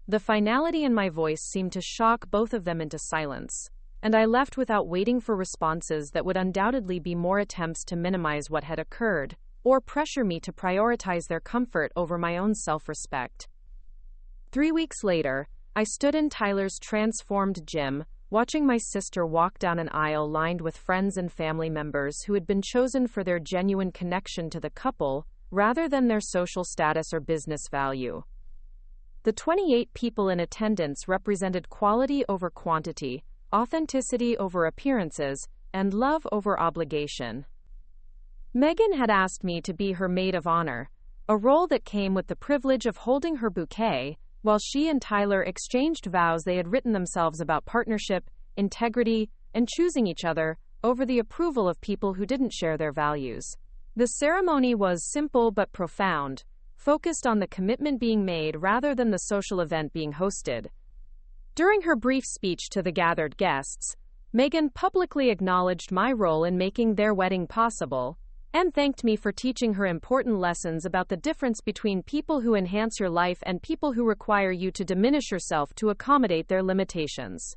The finality in my voice seemed to shock both of them into silence, and I left without waiting for responses that would undoubtedly be more attempts to minimize what had occurred, or pressure me to prioritize their comfort over my own self-respect. 3 weeks later, I stood in Tyler's transformed gym, watching my sister walk down an aisle lined with friends and family members who had been chosen for their genuine connection to the couple rather than their social status or business value. The 28 people in attendance represented quality over quantity, authenticity over appearances, and love over obligation. Megan had asked me to be her maid of honor, a role that came with the privilege of holding her bouquet, while she and Tyler exchanged vows they had written themselves about partnership, integrity, and choosing each other over the approval of people who didn't share their values. The ceremony was simple but profound, focused on the commitment being made rather than the social event being hosted. During her brief speech to the gathered guests, Megan publicly acknowledged my role in making their wedding possible, and thanked me for teaching her important lessons about the difference between people who enhance your life and people who require you to diminish yourself to accommodate their limitations.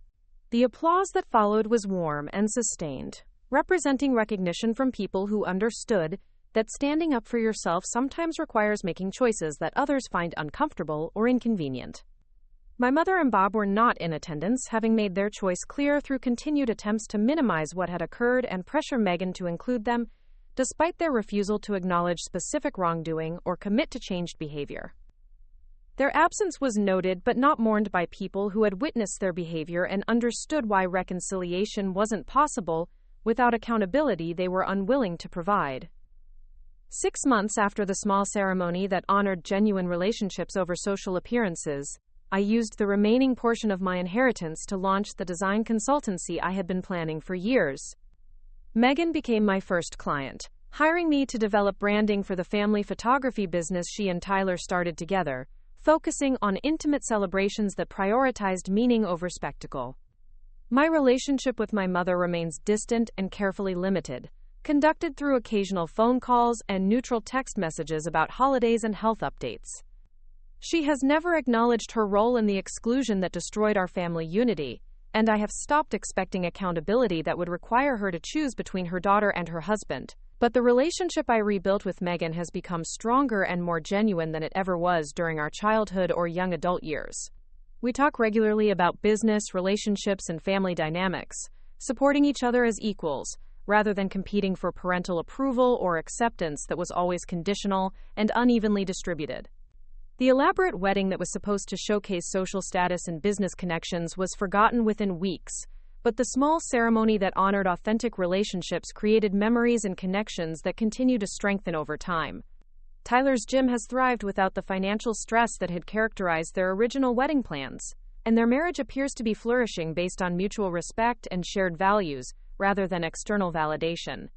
The applause that followed was warm and sustained, representing recognition from people who understood that standing up for yourself sometimes requires making choices that others find uncomfortable or inconvenient. My mother and Bob were not in attendance, having made their choice clear through continued attempts to minimize what had occurred and pressure Megan to include them, despite their refusal to acknowledge specific wrongdoing or commit to changed behavior. Their absence was noted but not mourned by people who had witnessed their behavior and understood why reconciliation wasn't possible without accountability they were unwilling to provide. 6 months after the small ceremony that honored genuine relationships over social appearances, I used the remaining portion of my inheritance to launch the design consultancy I had been planning for years. Megan became my first client, hiring me to develop branding for the family photography business she and Tyler started together, focusing on intimate celebrations that prioritized meaning over spectacle. My relationship with my mother remains distant and carefully limited, conducted through occasional phone calls and neutral text messages about holidays and health updates. She has never acknowledged her role in the exclusion that destroyed our family unity, and I have stopped expecting accountability that would require her to choose between her daughter and her husband. But the relationship I rebuilt with Megan has become stronger and more genuine than it ever was during our childhood or young adult years. We talk regularly about business, relationships, and family dynamics, supporting each other as equals, rather than competing for parental approval or acceptance that was always conditional and unevenly distributed. The elaborate wedding that was supposed to showcase social status and business connections was forgotten within weeks, but the small ceremony that honored authentic relationships created memories and connections that continue to strengthen over time. Tyler's gym has thrived without the financial stress that had characterized their original wedding plans, and their marriage appears to be flourishing based on mutual respect and shared values, rather than external validation.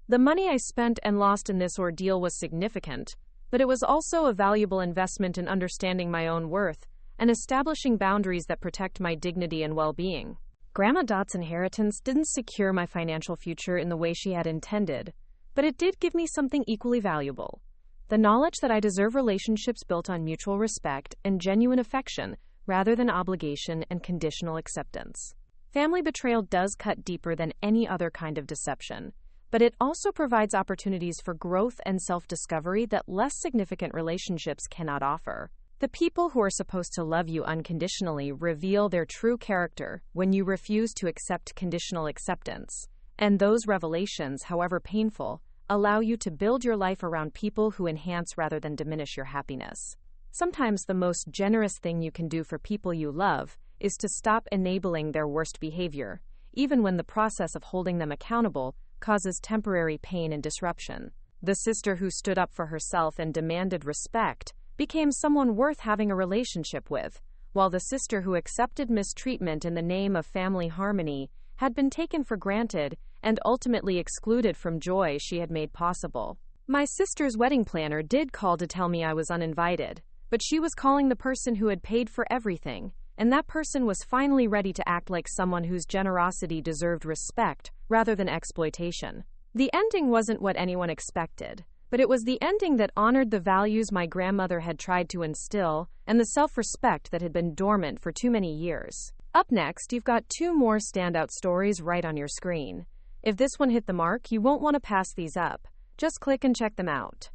The money I spent and lost in this ordeal was significant, but it was also a valuable investment in understanding my own worth and establishing boundaries that protect my dignity and well-being. Grandma Dot's inheritance didn't secure my financial future in the way she had intended, but it did give me something equally valuable: the knowledge that I deserve relationships built on mutual respect and genuine affection rather than obligation and conditional acceptance. Family betrayal does cut deeper than any other kind of deception, but it also provides opportunities for growth and self-discovery that less significant relationships cannot offer. The people who are supposed to love you unconditionally reveal their true character when you refuse to accept conditional acceptance, and those revelations, however painful, allow you to build your life around people who enhance rather than diminish your happiness. Sometimes the most generous thing you can do for people you love is to stop enabling their worst behavior, even when the process of holding them accountable causes temporary pain and disruption. The sister who stood up for herself and demanded respect became someone worth having a relationship with, while the sister who accepted mistreatment in the name of family harmony had been taken for granted and ultimately excluded from joy she had made possible. My sister's wedding planner did call to tell me I was uninvited, but she was calling the person who had paid for everything, and that person was finally ready to act like someone whose generosity deserved respect rather than exploitation. The ending wasn't what anyone expected, but it was the ending that honored the values my grandmother had tried to instill and the self-respect that had been dormant for too many years. Up next, you've got 2 more standout stories right on your screen. If this one hit the mark, you won't want to pass these up. Just click and check them out.